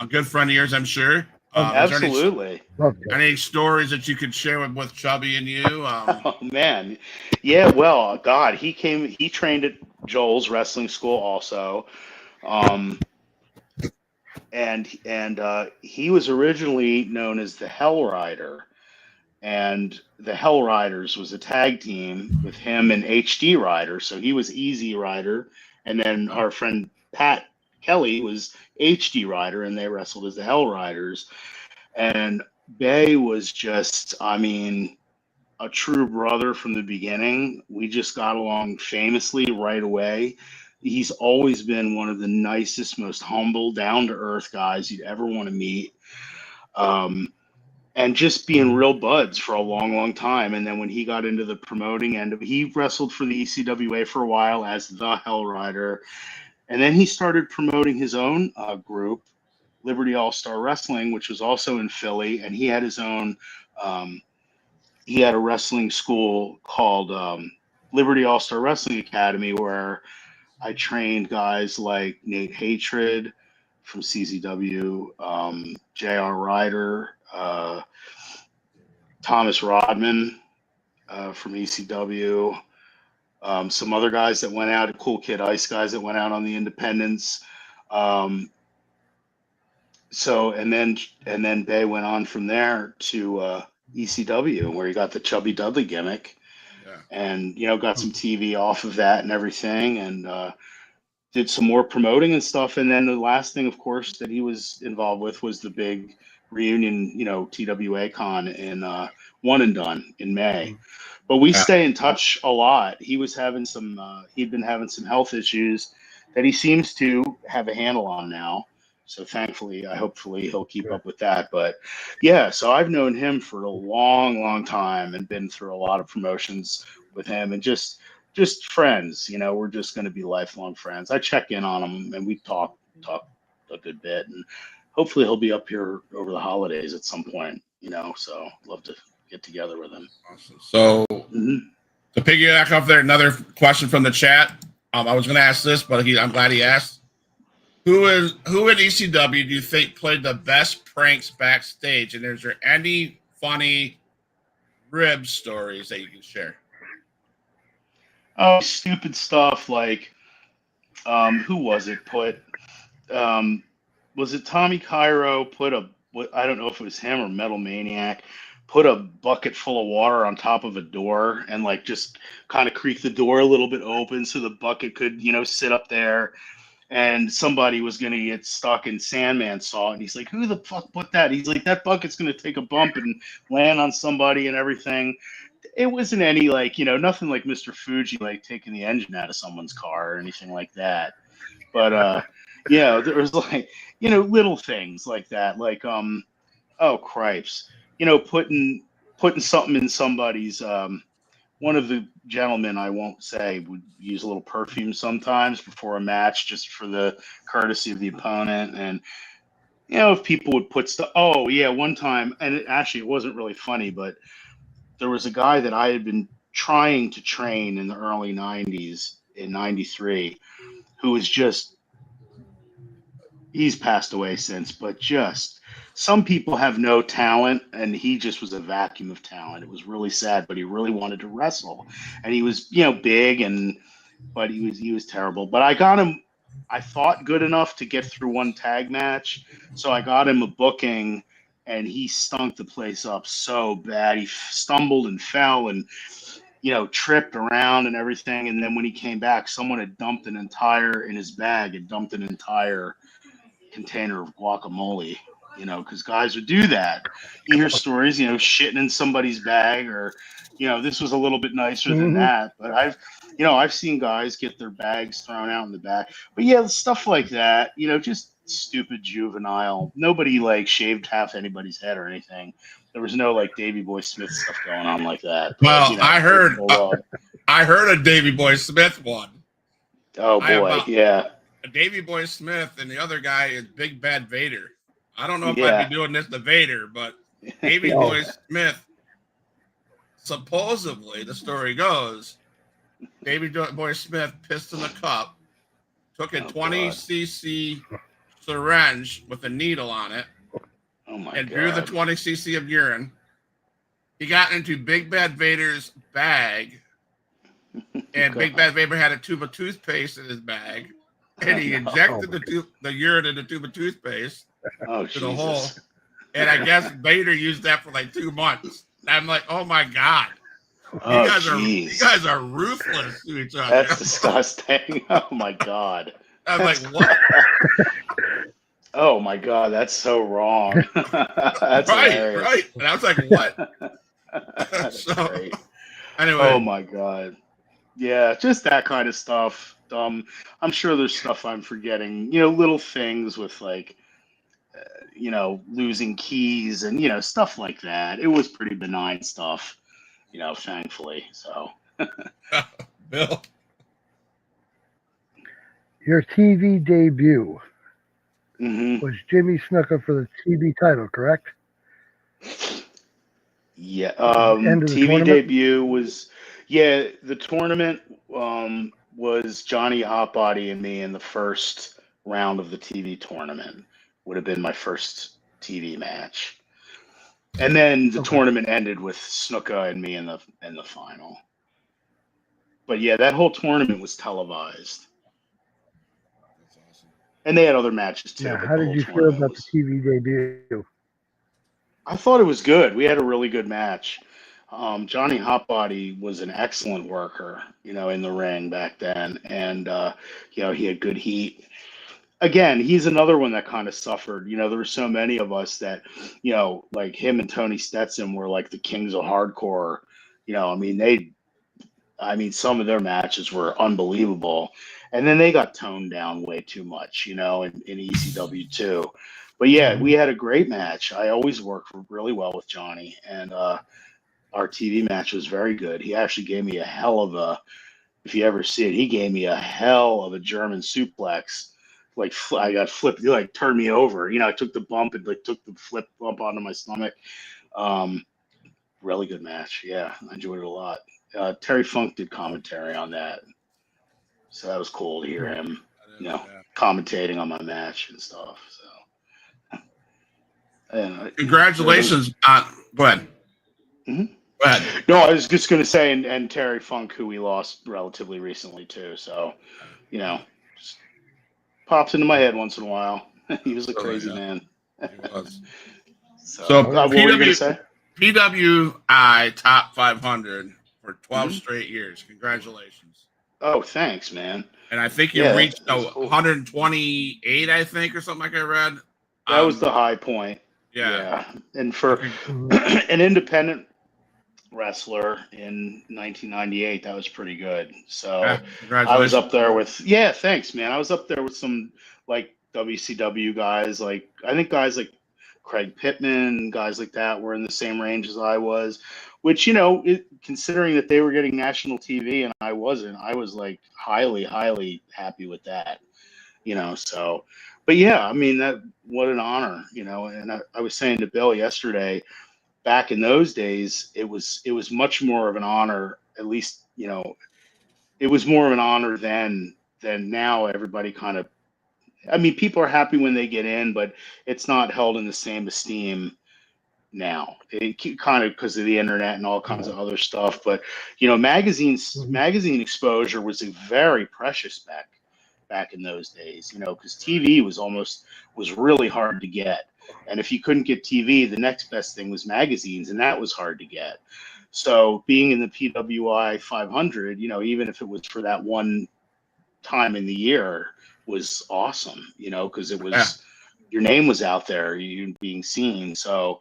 A: a good friend of yours, I'm sure. Is there
B: absolutely.
C: Love that.
A: any stories that you could share with Chubby and you?
B: Oh man, yeah. Well, God, he trained at Joel's wrestling school also, um, and he was originally known as the Hell Rider, and the Hell Riders was a tag team with him and HD Rider, so he was Easy Rider, and then
A: Oh,
B: our friend Pat Kelly was HD Rider, and they wrestled as the Hell Riders, and Bay was just, I mean, a true brother from the beginning. We just got along famously right away. He's always been one of the nicest, most humble, down to earth guys you'd ever want to meet. Um, and just being real buds for a long, long time. And then when he got into the promoting end of he wrestled for the ECWA for a while as the Hell Rider. And then he started promoting his own group, Liberty All Star Wrestling, which was also in Philly. And he had his own um, he had a wrestling school called Liberty All Star Wrestling Academy, where I trained guys like Nate Hatred from CZW, J.R. Ryder, Thomas Rodman from ECW, some other guys that went out, Cool Kid Ice guys that went out on the independents. Um, so and then Bay went on from there to ECW, where he got the Chubby Dudley gimmick,
A: yeah.
B: and you know got some TV off of that and everything, and did some more promoting and stuff. And then the last thing, of course, that he was involved with was the big reunion, you know, TWA Con in One and Done in May. But we
A: Yeah.
B: stay in touch a lot. He'd been having some health issues that he seems to have a handle on now. So thankfully, hopefully he'll keep up with that. But yeah, so I've known him for a long, long time and been through a lot of promotions with him, and just friends. You know, we're just going to be lifelong friends. I check in on him and we talk a good bit, and hopefully he'll be up here over the holidays at some point. You know, so love to get together with him.
A: Awesome. So,
B: Hmm.
A: to piggyback off there, another question from the chat. I was going to ask this, but I'm glad he asked. Who in ECW do you think played the best pranks backstage? And is there any funny rib stories that you can share?
B: Oh, stupid stuff like who was it? Um, was it Tommy Cairo I don't know if it was him or Metal Maniac, put a bucket full of water on top of a door and like just kind of creak the door a little bit open so the bucket could, you know, sit up there, and somebody was going to get stuck and Sandman saw it and he's like, who the fuck put that? He's like, that bucket's going to take a bump and land on somebody and everything. It wasn't any like, you know, nothing like Mr. Fuji like taking the engine out of someone's car or anything like that. But you know, there was like, you know, little things like that, like oh cripes, you know, putting something in somebody's one of the gentlemen, I won't say, would use a little perfume sometimes before a match just for the courtesy of the opponent. And you know, if people would put stuff, oh yeah, one time, and it wasn't really funny, but there was a guy that I had been trying to train in the early 90s in 93 who was just, he's passed away since, but just some people have no talent, and he just was a vacuum of talent. It was really sad, but he really wanted to wrestle, and he was, you know, big, and but he was terrible. But I got him. I thought good enough to get through one tag match. So I got him a booking, and he stunk the place up so bad. He stumbled and fell and, tripped around and everything. And then when he came back, someone had dumped an entire, in his bag, had dumped an entire container of guacamole, because guys would do that. You hear stories, shitting in somebody's bag, or, this was a little bit nicer than that. But I've seen guys get their bags thrown out in the back. But yeah, stuff like that, just stupid juvenile. Nobody like shaved half anybody's head or anything. There was no like Davy Boy Smith stuff going on like that. But,
A: Well, I heard a Davy Boy Smith one.
B: Oh boy, yeah.
A: Davy Boy Smith and the other guy is Big Bad Vader. I don't know if
B: Yeah.
A: I'd be doing this to Vader, but Davy Boy Smith, supposedly, the story goes, Davy Boy Smith pissed in the cup, took a 20cc syringe with a needle on it, and drew the 20cc of urine. He got into Big Bad Vader's bag, and Big Bad Vader had a tube of toothpaste in his bag, and he injected the urine in the tube of toothpaste to the hole. And I guess Vader used that for like 2 months. And I'm like, oh my God. You guys are ruthless to each other.
B: That's disgusting. Oh my God.
A: I'm like, what?
B: Oh my God, that's so wrong. That's hilarious.
A: Right. And I was like, what?
B: That's great.
A: Anyway.
B: Oh my God. Yeah, just that kind of stuff. I'm sure there's stuff I'm forgetting. Little things with like, losing keys and stuff like that. It was pretty benign stuff, thankfully. So.
A: Bill.
C: Your TV debut
B: Mm-hmm.
C: was Jimmy Snuka for the TV title, correct?
B: Yeah.
C: TV tournament?
B: Debut was, the tournament was Johnny Hotbody and me in the first round of the TV tournament. Would have been my first TV match. And then the tournament ended with Snuka and me in the final. But yeah, that whole tournament was televised.
A: That's awesome.
B: And they had other matches too.
C: Now, how did you feel about the TV debut?
B: I thought it was good. We had a really good match. Johnny Hotbody was an excellent worker, in the ring back then. And, he had good heat. Again, he's another one that kind of suffered. There were so many of us that, like him and Tony Stetson were like the kings of hardcore. Some of their matches were unbelievable. And then they got toned down way too much, in ECW too. But yeah, we had a great match. I always worked really well with Johnny, and our TV match was very good. He actually gave me a hell of a, if you ever see it, he gave me a hell of a German suplex. Like I got flipped, he like turned me over. I took the bump and like took the flip bump onto my stomach. Really good match. Yeah, I enjoyed it a lot. Terry Funk did commentary on that, so that was cool to hear him, commentating on my match and stuff. So,
A: congratulations on. Go ahead.
B: Mm-hmm.
A: Go ahead.
B: No, I was just going to say, and Terry Funk, who we lost relatively recently too. So, just pops into my head once in a while. He was a crazy man.
A: He was.
B: So what were you going to say?
A: PWI Top 500 for 12 straight years. Congratulations.
B: Oh, thanks, man.
A: And I think you reached 128, I think, or something like I read.
B: That was the high point. Yeah. And for an independent wrestler in 1998, that was pretty good. So I was up there with, thanks, man. I was up there with some like WCW guys. Like, I think guys like Craig Pittman, guys like that were in the same range as I was, which, considering that they were getting national TV and I wasn't, I was like highly, highly happy with that, so, but yeah, what an honor, and I was saying to Bill yesterday, back in those days, it was much more of an honor, at least, it was more of an honor than now. Everybody kind of, people are happy when they get in, but it's not held in the same esteem now. It kind of because of the internet and all kinds of other stuff. But magazine exposure was very precious back in those days, because TV was really hard to get. And if you couldn't get TV, the next best thing was magazines, and that was hard to get. So being in the PWI 500, even if it was for that one time in the year, was awesome, because it
A: Yeah.
B: was your name was out there, you being seen. So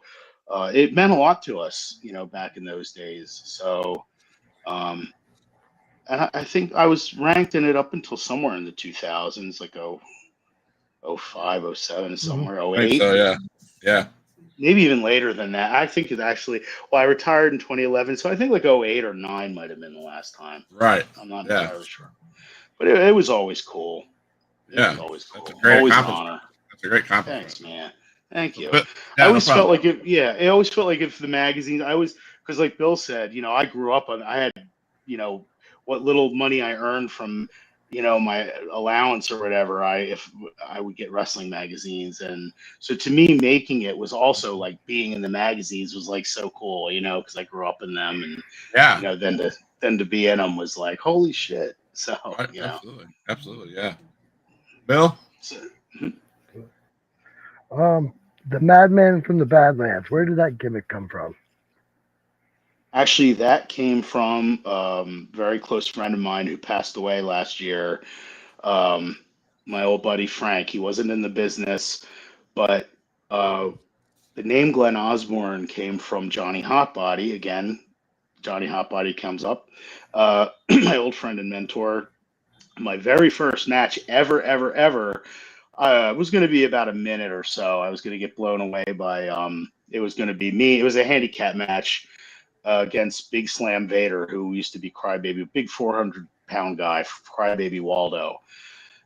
B: it meant a lot to us, back in those days. So, and I think I was ranked in it up until somewhere in the 2000s, like 05, 07, somewhere,
A: I think
B: 08.
A: so. Yeah. Yeah.
B: Maybe even later than that. I think it actually, well, I retired in 2011, so I think like 08 or 9 might have been the last time.
A: Right.
B: I'm not
A: Yeah.
B: entirely sure. But it was always cool. It was
A: Yeah.
B: always
A: That's
B: cool.
A: a great
B: Always an
A: accomplishment.
B: honor.
A: That's a great accomplishment.
B: Thanks, man. Thank you.
A: But,
B: I
A: yeah, no
B: always felt
A: problem.
B: like it always felt like if the magazines, because like Bill said, I grew up I had, what little money I earned from, my allowance or whatever, if I would get wrestling magazines. And so to me, making it was also like being in the magazines was like so cool, because I grew up in them. And,
A: Yeah.
B: then to be in them was like, holy shit. So,
A: Right. Absolutely. Absolutely. Yeah. Bill?
B: So,
C: The Madman from the Badlands. Where did that gimmick come from?
B: actually, that came from very close friend of mine who passed away last year. Um, my old buddy Frank. He wasn't in the business, but uh, the name Glen Osbourne came from Johnny Hotbody. Again, Johnny Hotbody comes up. My old friend and mentor. My very first match ever, ever, ever was going to be about a minute or so. I was going to get blown away by. It was going to be me. It was a handicap match against Big Slam Vader, who used to be Crybaby, big 400-pound guy, Crybaby Waldo.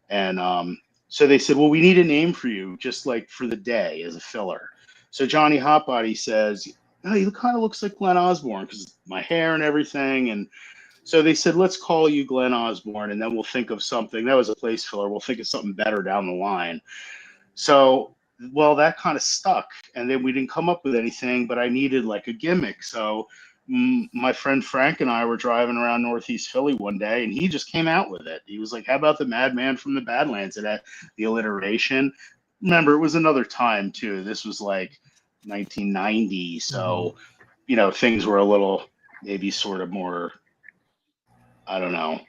B: And so they said, well, we need a name for you, just like for the day as a filler. So Johnny Hotbody says, oh, he kind of looks like Glen Osbourne because my hair and everything. And so they said, let's call you Glen Osbourne, and then we'll think of something. That was a place filler. We'll think of something better down the line. So, well, that kind of stuck. And then we didn't come up with anything, but I needed like a gimmick. So my friend Frank and I were driving around Northeast Philly one day, and he just came out with it. He was like, how about the Madman from the Badlands? And that the alliteration. Remember, it was another time, too. This was like 1990. So, things were a little maybe sort of more, I don't know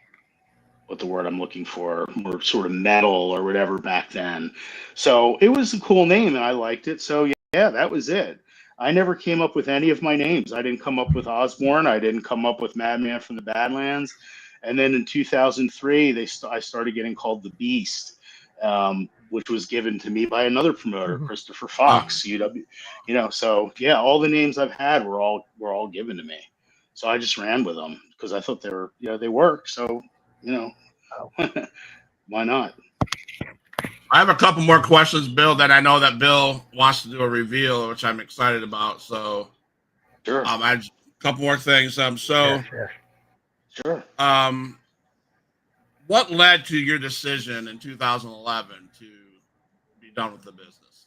B: what the word I'm looking for, more sort of metal or whatever back then. So it was a cool name and I liked it. So yeah, that was it. I never came up with any of my names. I didn't come up with Osborne. I didn't come up with Madman from the Badlands. And then in 2003, I started getting called the Beast, which was given to me by another promoter, Christopher Fox, UW. So yeah, all the names I've had were all given to me. So I just ran with them because I thought they were, they worked. So why not?
A: I have a couple more questions, Bill, that I know that Bill wants to do a reveal, which I'm excited about. So,
B: Sure.
A: I have a couple more things.
B: Sure.
A: What led to your decision in 2011 to be done with the business?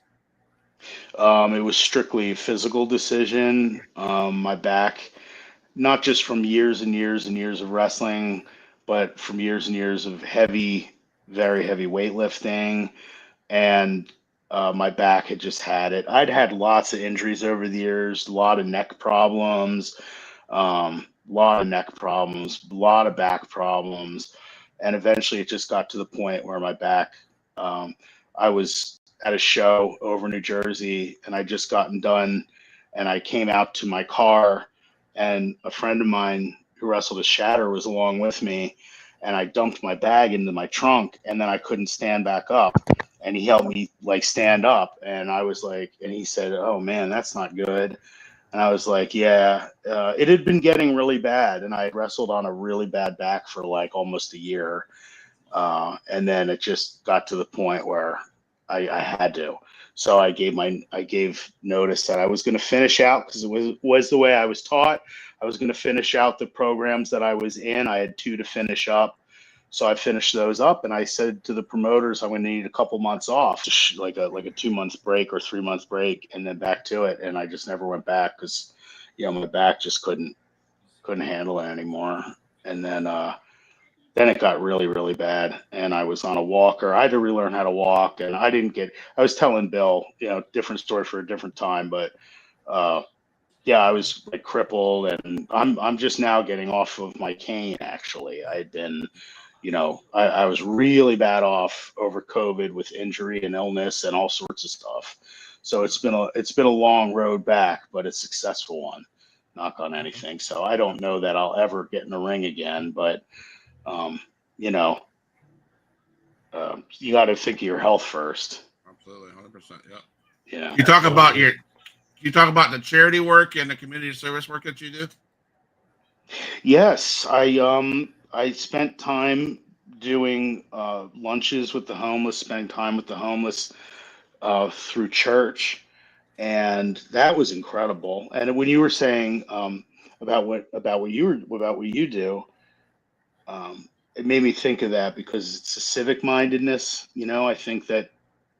B: It was strictly a physical decision. My back, not just from years and years and years of wrestling, but from years and years of very heavy weightlifting. And my back had just had it. I'd had lots of injuries over the years, a lot of neck problems, a lot of back problems. And eventually it just got to the point where my back, I was at a show over New Jersey and I just gotten done and I came out to my car and a friend of mine who wrestled a Shatter was along with me and I dumped my bag into my trunk and then I couldn't stand back up and he helped me like stand up and I was like, and he said, oh man, that's not good. And I was like, yeah, it had been getting really bad and I wrestled on a really bad back for like almost a year. And then it just got to the point where I had to. So I gave notice that I was going to finish out because it was the way I was taught. I was going to finish out the programs that I was in. I had 2 to finish up. So I finished those up and I said to the promoters, I'm going to need a couple months off, like a 2-month break or 3-month break and then back to it. And I just never went back because, my back just couldn't handle it anymore. And then, Then it got really, really bad, and I was on a walker. I had to relearn how to walk, and I didn't get. I was telling Bill, different story for a different time, but uh, yeah, I was like crippled, and I'm just now getting off of my cane. Actually, I had been, I was really bad off over COVID with injury and illness and all sorts of stuff. So it's been a long road back, but a successful one. Knock on anything. So I don't know that I'll ever get in the ring again, but um, you know, you got to think of your health first.
A: Absolutely, 100%. Yeah.
B: Yeah.
A: You talk about the charity work and the community service work that you do.
B: Yes, I spent time doing lunches with the homeless, spending time with the homeless through church, and that was incredible. And when you were saying about what you do, it made me think of that because it's a civic mindedness. I think that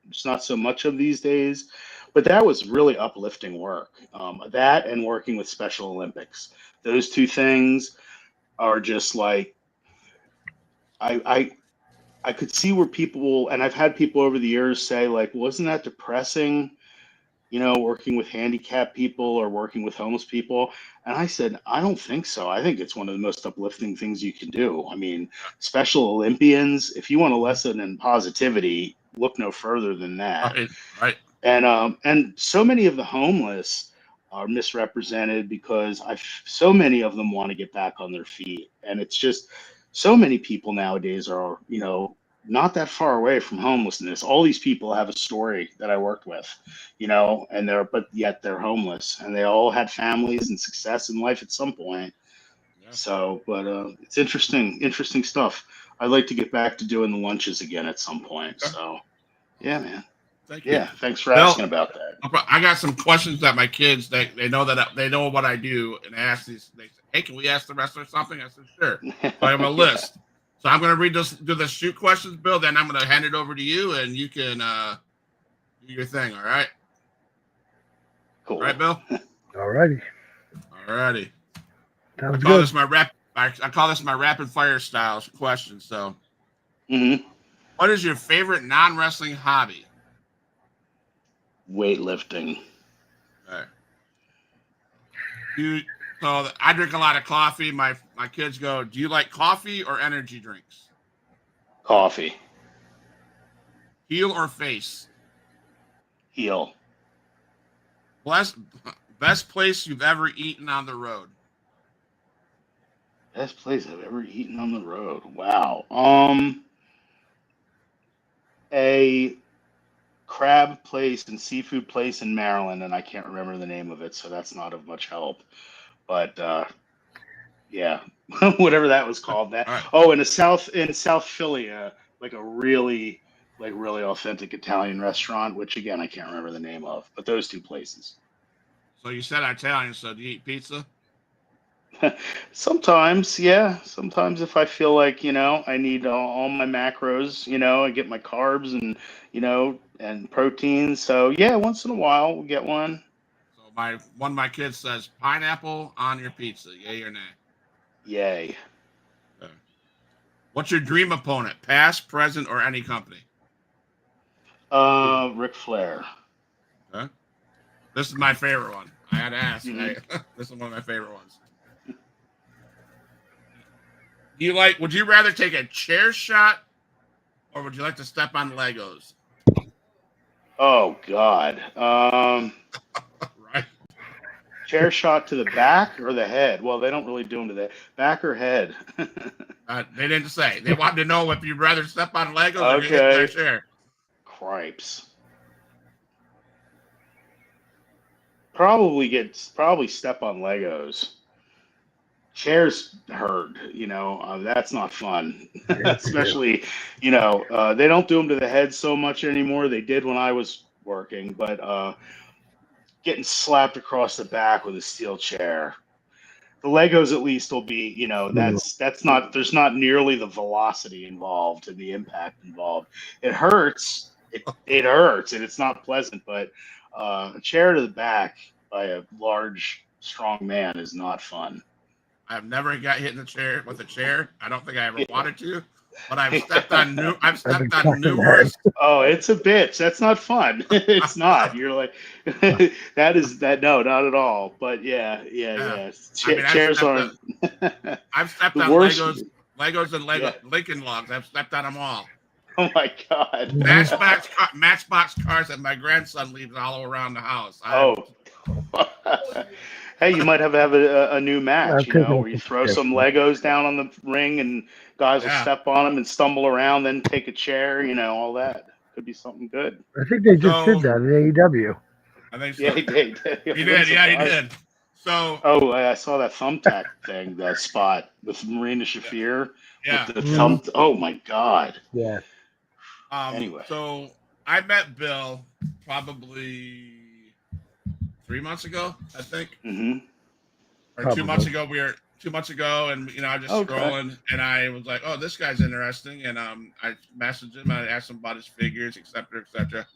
B: it's not so much of these days, but that was really uplifting work. That and working with Special Olympics, those two things are just like I I could see where people, and I've had people over the years say like, wasn't that depressing? Working with handicapped people or working with homeless people. And I said, I don't think so. I think it's one of the most uplifting things you can do. I mean, Special Olympians, if you want a lesson in positivity, look no further than that.
A: Right. Right.
B: And so many of the homeless are misrepresented because so many of them want to get back on their feet. And it's just so many people nowadays are, not that far away from homelessness. All these people have a story that I worked with, but yet they're homeless, and they all had families and success in life at some point.
A: Yeah.
B: So, but it's interesting stuff. I'd like to get back to doing the lunches again at some point.
A: Okay.
B: So, yeah, man.
A: Thank you.
B: Yeah, thanks for
A: Bill,
B: asking about that.
A: I got some questions that my kids they know they know what I do, and ask these. They say, "Hey, can we ask the wrestler something?" I said, "Sure." So I have a list. So I'm going to do the shoot questions, Bill. Then I'm going to hand it over to you, and you can do your thing. All right.
B: Cool.
A: All right, Bill.
C: Alrighty.
A: All righty.
C: Sounds
A: I call
C: good.
A: this my rapid fire style question. So, what is your favorite non-wrestling hobby?
B: Weightlifting.
A: Okay. So I drink a lot of coffee. My kids go, "Do you like coffee or energy drinks?
B: Coffee.
A: Heel or face?
B: Heel.
A: Best place you've ever eaten on the road?
B: Best place I've ever eaten on the road. Wow. A crab place and seafood place in Maryland, and I can't remember the name of it, so that's not of much help. But yeah, whatever that was called. That.
A: All right.
B: Oh, in South Philly, like a really authentic Italian restaurant, which again I can't remember the name of. But those two places.
A: So you said Italian. So do you eat pizza?
B: Sometimes, yeah. Sometimes if I feel like, I need all my macros, I get my carbs and, and proteins. So yeah, once in a while we'll get one.
A: So one of my kids says pineapple on your pizza. Yay or nay?
B: Yay.
A: Okay. What's your dream opponent? Past, present, or any company?
B: Ric Flair.
A: Okay. This is my favorite one. I had to ask.
B: Mm-hmm.
A: This is one of my favorite ones. Would you rather take a chair shot or would you like to step on Legos?
B: Oh God.
A: Right.
B: Chair shot to the back or the head? Well, they don't really do them to the back or head.
A: They didn't say. They wanted to know if you'd rather step on Legos or get hit by a chair.
B: Cripes. Probably step on Legos. Chairs hurt, that's not fun. Especially, they don't do them to the head so much anymore. They did when I was working, but getting slapped across the back with a steel chair. The Legos at least will be, that's not, there's not nearly the velocity involved and the impact involved. It hurts. It hurts and it's not pleasant, but a chair to the back by a large, strong man is not fun.
A: I've never got hit in the chair with a chair. I don't think I ever
B: Yeah.
A: wanted to, but I've stepped on
C: I've been chucked in the
A: numerous.
B: Oh, it's a bitch. That's not fun. It's not. You're like, that. No, not at all. But yeah, yeah,
A: Yeah.
B: yeah.
A: I mean,
B: Chairs aren't
A: I've stepped
B: the
A: on
B: worst.
A: Legos and
B: Yeah.
A: Lincoln Logs. I've stepped on them all.
B: Oh my God.
A: Matchbox cars that my grandson leaves all around the house.
B: Oh. Hey, you might have a new match,
C: I've taken
B: where you throw
C: it.
B: some Legos down on the ring and guys will
A: Yeah.
B: step on them and stumble around, then take a chair, all that. Could be something good.
C: I think they just
A: So
C: did that at AEW.
A: I think so.
B: Yeah, he did.
A: He did. Yeah, he did. So
B: Oh, I saw that thumbtack thing, that spot with Marina Shafir
A: yeah.
B: with the thumb. Oh my God.
C: Yeah.
B: Anyway.
A: So I met Bill probably 3 months ago, I think,
B: Mm-hmm.
A: or
C: Probably.
A: 2 months ago. We were 2 months ago, and I was just
B: Okay.
A: scrolling, and I was like, "Oh, this guy's interesting," and I messaged him. I asked him about his figures, etc., etc.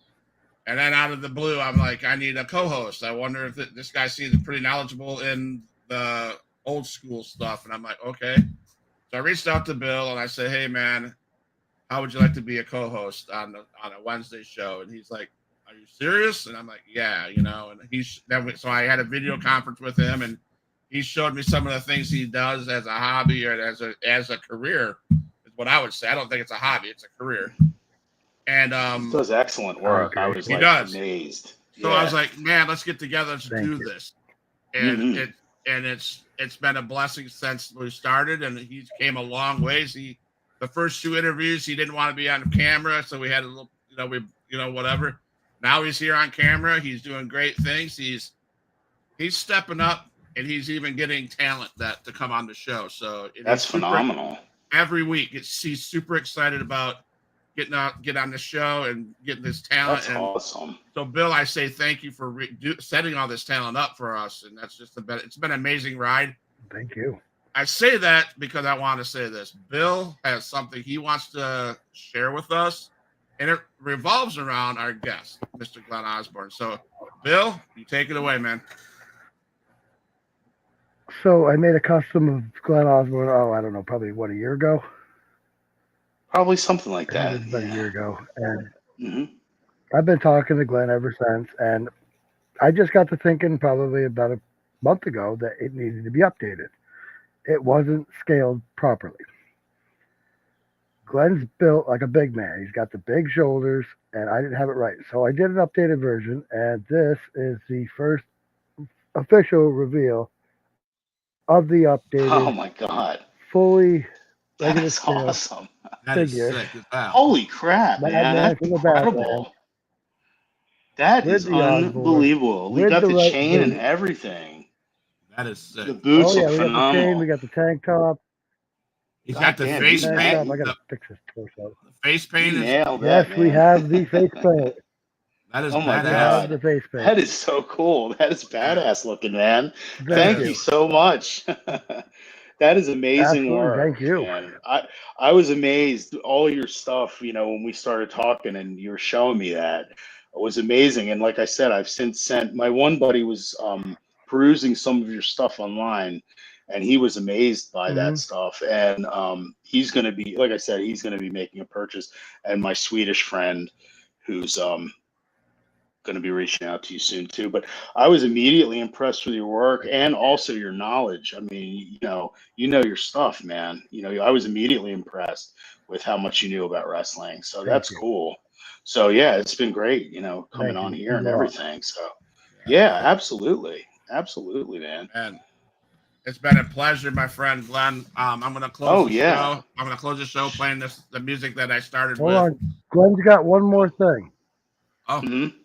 A: And then out of the blue, I'm like, I need a co-host. I wonder if this guy seems pretty knowledgeable in the old school stuff. And I'm like, okay. So I reached out to Bill and I said, hey man, how would you like to be a co-host on a Wednesday show? And he's like, are you serious? And I'm like, yeah, and so I had a video conference with him, and he showed me some of the things he does as a hobby or as a career, is what I would say. I don't think it's a hobby, it's a career. And
B: He does excellent work. I was amazed.
A: So I was like, man, let's get together to do this. And
B: Mhm.
A: it's been a blessing since we started, and he's came a long ways. The first 2 interviews, he didn't want to be on camera, so we had a little, whatever. Now he's here on camera. He's doing great things. He's stepping up, and he's even getting talent to come on the show. So
B: that's phenomenal.
A: Every week, he's super excited about get on the show and getting this talent.
B: That's awesome.
A: So Bill, I say thank you for setting all this talent up for us, and that's it's been an amazing ride.
C: Thank you.
A: I say that because I want to say this. Bill has something he wants to share with us, and it revolves around our guest, Mr. Glen Osbourne. So, Bill, you take it away, man.
C: So I made a custom of Glen Osbourne. Oh, I don't know, probably a year ago.
B: Probably something like that.
C: It was about a year ago, and
B: Mm-hmm.
C: I've been talking to Glenn ever since. And I just got to thinking probably about a month ago that it needed to be updated. It wasn't scaled properly. Glenn's built like a big man. He's got the big shoulders, and I didn't have it right. So I did an updated version, and this is the first official reveal of the updated,
B: Oh my God,
C: fully
B: that
C: regular
B: is
C: scale
B: awesome.
A: That is
C: figure.
A: sick as hell.
B: Holy crap,
C: Bad
B: man!
C: man
B: That's
C: from the background.
B: incredible. That
C: With
B: is
C: the Osbourne,
B: unbelievable. We
C: with
B: got
C: the
B: the
C: right
B: chain and
C: boots.
B: everything.
A: That is sick.
B: The boots
C: Oh yeah,
B: look
C: we got the chain,
B: phenomenal.
C: we got the tank top.
A: He's
B: God
A: got the
B: damn,
A: face
B: you
C: Tank top.
A: paint.
C: I
B: nailed
C: gotta fix his torso.
A: The face paint
B: You
A: is
B: nailed
C: Yes,
B: that,
C: we
B: man.
C: have the face paint.
A: that is
B: Oh my
C: We
A: badass.
C: have the
B: God,
C: face paint.
B: that is so cool. That is badass looking, man.
C: Thank
B: Thank you
C: you.
B: so much. That is amazing
C: Absolutely,
B: work,
C: thank you.
B: man. I was amazed. All your stuff, when we started talking and you were showing me that, it was amazing. And like I said, I've since sent my one buddy was perusing some of your stuff online, and he was amazed by that stuff. And he's going to be, like I said, he's going to be making a purchase. And my Swedish friend, who's going to be reaching out to you soon too. But I was immediately impressed with your work and also your knowledge. I mean, you know your stuff, man. I was immediately impressed with how much you knew about wrestling. So that's cool. So yeah, it's been great, coming on here and everything. So yeah, absolutely, absolutely, man.
A: And it's been a pleasure, my friend Glenn. I'm gonna close the show. I'm gonna close the show playing the music that I started with.
C: Hold on, Glenn's got one more thing.
A: Oh.
B: Mm-hmm.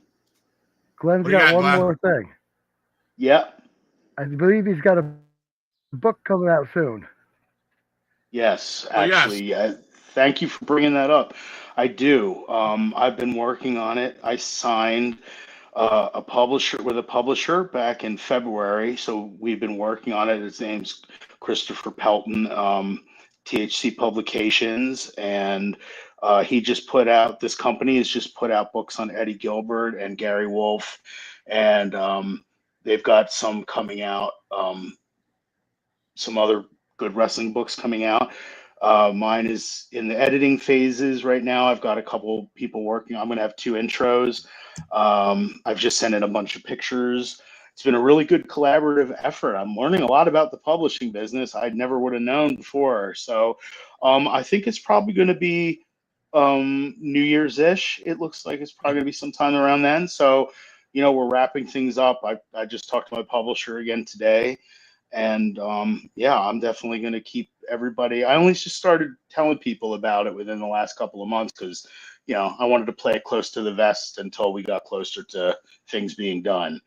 C: Glenn's got one more thing.
B: Yeah.
C: I believe he's got a book coming out soon.
B: Yes, actually, thank you for bringing that up. I do. I've been working on it. I signed a publisher back in February, so we've been working on it. His name's Christopher Pelton, THC Publications, and this company has just put out books on Eddie Gilbert and Gary Wolf, and they've got some coming out some other good wrestling books coming out. Mine is in the editing phases right now. I've got a couple people working. I'm going to have 2 intros. I've just sent in a bunch of pictures. It's been a really good collaborative effort. I'm learning a lot about the publishing business I never would have known before. So I think it's probably going to be New Year's ish. It looks like it's probably going to be sometime around then. So, we're wrapping things up. I just talked to my publisher again today. And yeah, I'm definitely going to keep everybody. I only just started telling people about it within the last couple of months because, I wanted to play it close to the vest until we got closer to things being done.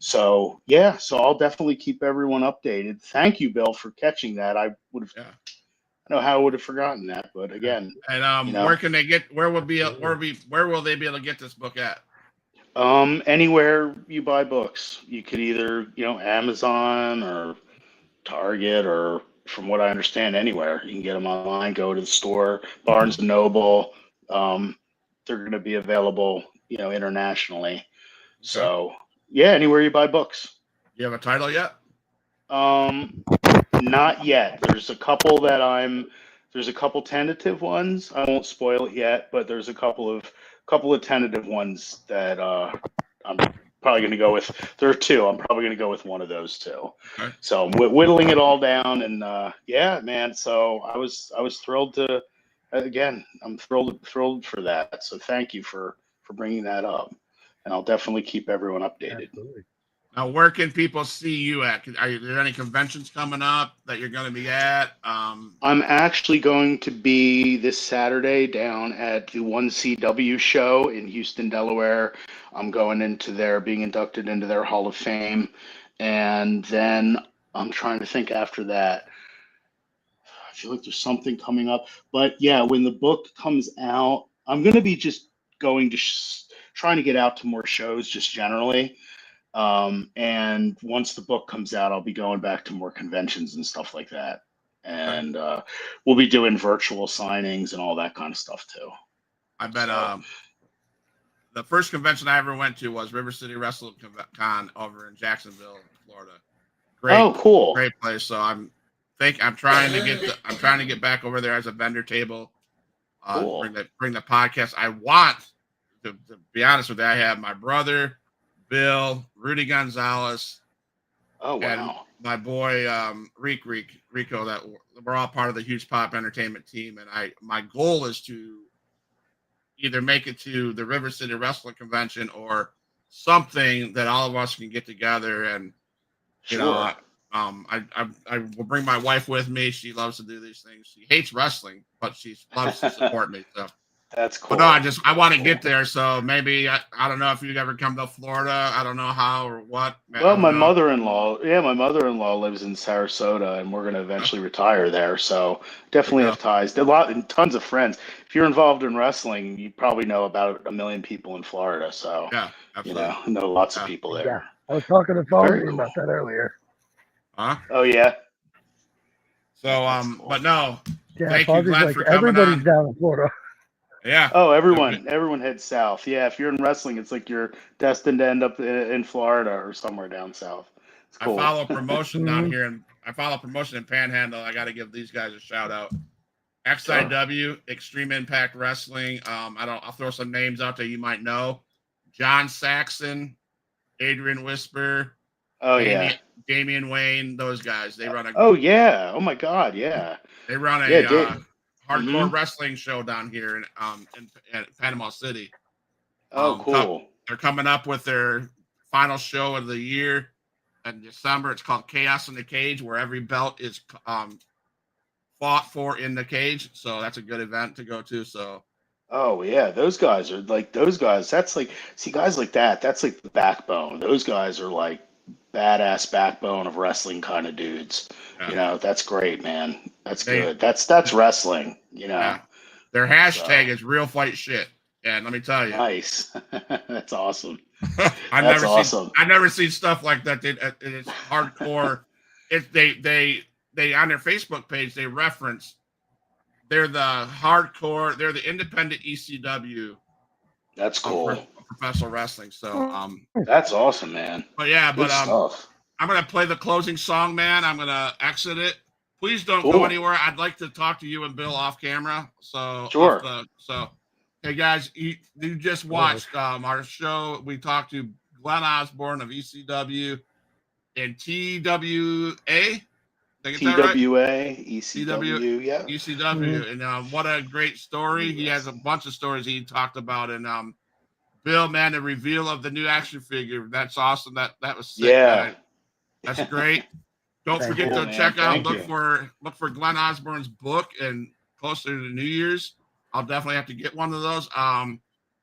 B: So yeah, so I'll definitely keep everyone updated. Thank you, Bill, for catching that. I would have,
A: Yeah.
B: I don't know how I would have forgotten that, but again,
A: And where can they get? Where will they be able to get this book at?
B: Anywhere you buy books, you could either, Amazon or Target, or from what I understand, anywhere you can get them online. Go to the store, Barnes and Noble. They're going to be available, internationally.
A: Okay.
B: So yeah, anywhere you buy books.
A: You have a title yet?
B: Not yet. There's a couple tentative ones. I won't spoil it yet, but there's a couple of tentative ones that I'm probably going to go with. There are 2. I'm probably going to go with one of those 2.
A: Okay.
B: So I'm whittling it all down, and yeah, man. So I was thrilled to. Again, I'm thrilled for that. So thank you for bringing that up, and I'll definitely keep everyone updated.
C: Absolutely.
A: Now, where can people see you at? Are there any conventions coming up that you're going to be at?
B: I'm actually going to be this Saturday down at the 1CW show in Houston, Delaware. I'm going into being inducted into their Hall of Fame. And then I'm trying to think after that. I feel like there's something coming up. But yeah, when the book comes out, I'm going to be just going to trying to get out to more shows just generally. And once the book comes out, I'll be going back to more conventions and stuff like that. And we'll be doing virtual signings and all that kind of stuff too.
A: I bet the first convention I ever went to was River City Wrestling Con over in Jacksonville, Florida. Great,
B: oh, cool,
A: great place. So I'm trying to get back over there as a vendor table.
B: Cool.
A: Bring the podcast. I want to be honest with you. I have my brother, Bill, Rudy Gonzalez.
B: Oh wow.
A: And my boy Rico, that we're all part of the Huge Pop Entertainment team, and my goal is to either make it to the River City Wrestling Convention or something that all of us can get together. And
B: sure.
A: I will bring my wife with me. She loves to do these things. She hates wrestling, but she loves to support me. So
B: that's cool.
A: But no, I want to get there. So maybe I don't know if you've ever come to Florida. I don't know how or what.
B: Well, my mother-in-law lives in Sarasota, and we're going to eventually retire there. So definitely have ties. There are tons of friends. If you're involved in wrestling, you probably know about 1 million people in Florida. So
A: yeah, absolutely.
B: know lots of people there.
C: Yeah, I was talking to Fonzie
B: cool.
C: about that earlier.
A: Huh?
B: Oh yeah.
A: So cool. But no.
C: Yeah,
A: thank you, Glenn, for coming
C: everybody's
A: on.
C: down in Florida.
A: Yeah.
B: Oh, everyone heads south. Yeah, if you're in wrestling, it's like you're destined to end up in Florida or somewhere down south. It's cool.
A: I follow promotion down here, and I follow promotion in Panhandle. I got to give these guys a shout out. XIW, Extreme Impact Wrestling. I'll throw some names out there you might know. John Saxon, Adrian Whisper.
B: Oh yeah.
A: Damian Wayne. Those guys. They run a.
B: Oh yeah. Oh my God. Yeah.
A: They run a. Hardcore wrestling show down here in Panama City.
B: Oh, cool.
A: They're coming up with their final show of the year in December. It's called Chaos in the Cage, where every belt is fought for in the cage. So that's a good event to go to. So.
B: Oh yeah, those guys. That's like, see, guys like that. That's like the backbone. Those guys are like badass backbone of wrestling kind of dudes. Yeah. That's great, man. That's good. That's wrestling.
A: Yeah. Their hashtag is real fight shit. And let me tell you.
B: Nice. That's awesome.
A: I've never seen stuff like that. It's hardcore. They on their Facebook page they reference they're the hardcore. They're the independent ECW.
B: That's cool.
A: Professional wrestling. So
B: that's awesome, man.
A: But yeah,
B: good stuff.
A: I'm gonna play the closing song, man. I'm gonna exit it. Please don't go
B: Cool.
A: anywhere. I'd like to talk to you and Bill off camera. So
B: Sure.
A: hey guys, you just watched our show. We talked to Glen Osbourne of ECW and TWA. Did I get that right?
B: TWA, ECW, yeah.
A: ECW, and what a great story. He has a bunch of stories he talked about, and Bill, man, the reveal of the new action figure. That's awesome. That was sick.
B: Yeah.
A: Man. That's great. Don't forget to check out, look for Glen Osbourne's book, and closer to New Year's, I'll definitely have to get one of those.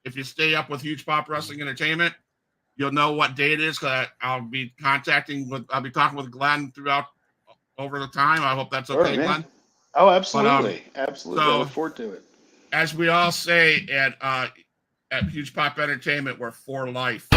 A: If you stay up with Huge Pop Wrestling Entertainment, you'll know what day it is, because I'll be talking with Glen throughout over the time. I hope that's okay, Glenn.
B: Oh, absolutely. Absolutely.
A: So,
B: I look forward to it.
A: As we all say at Huge Pop Entertainment, we're for life.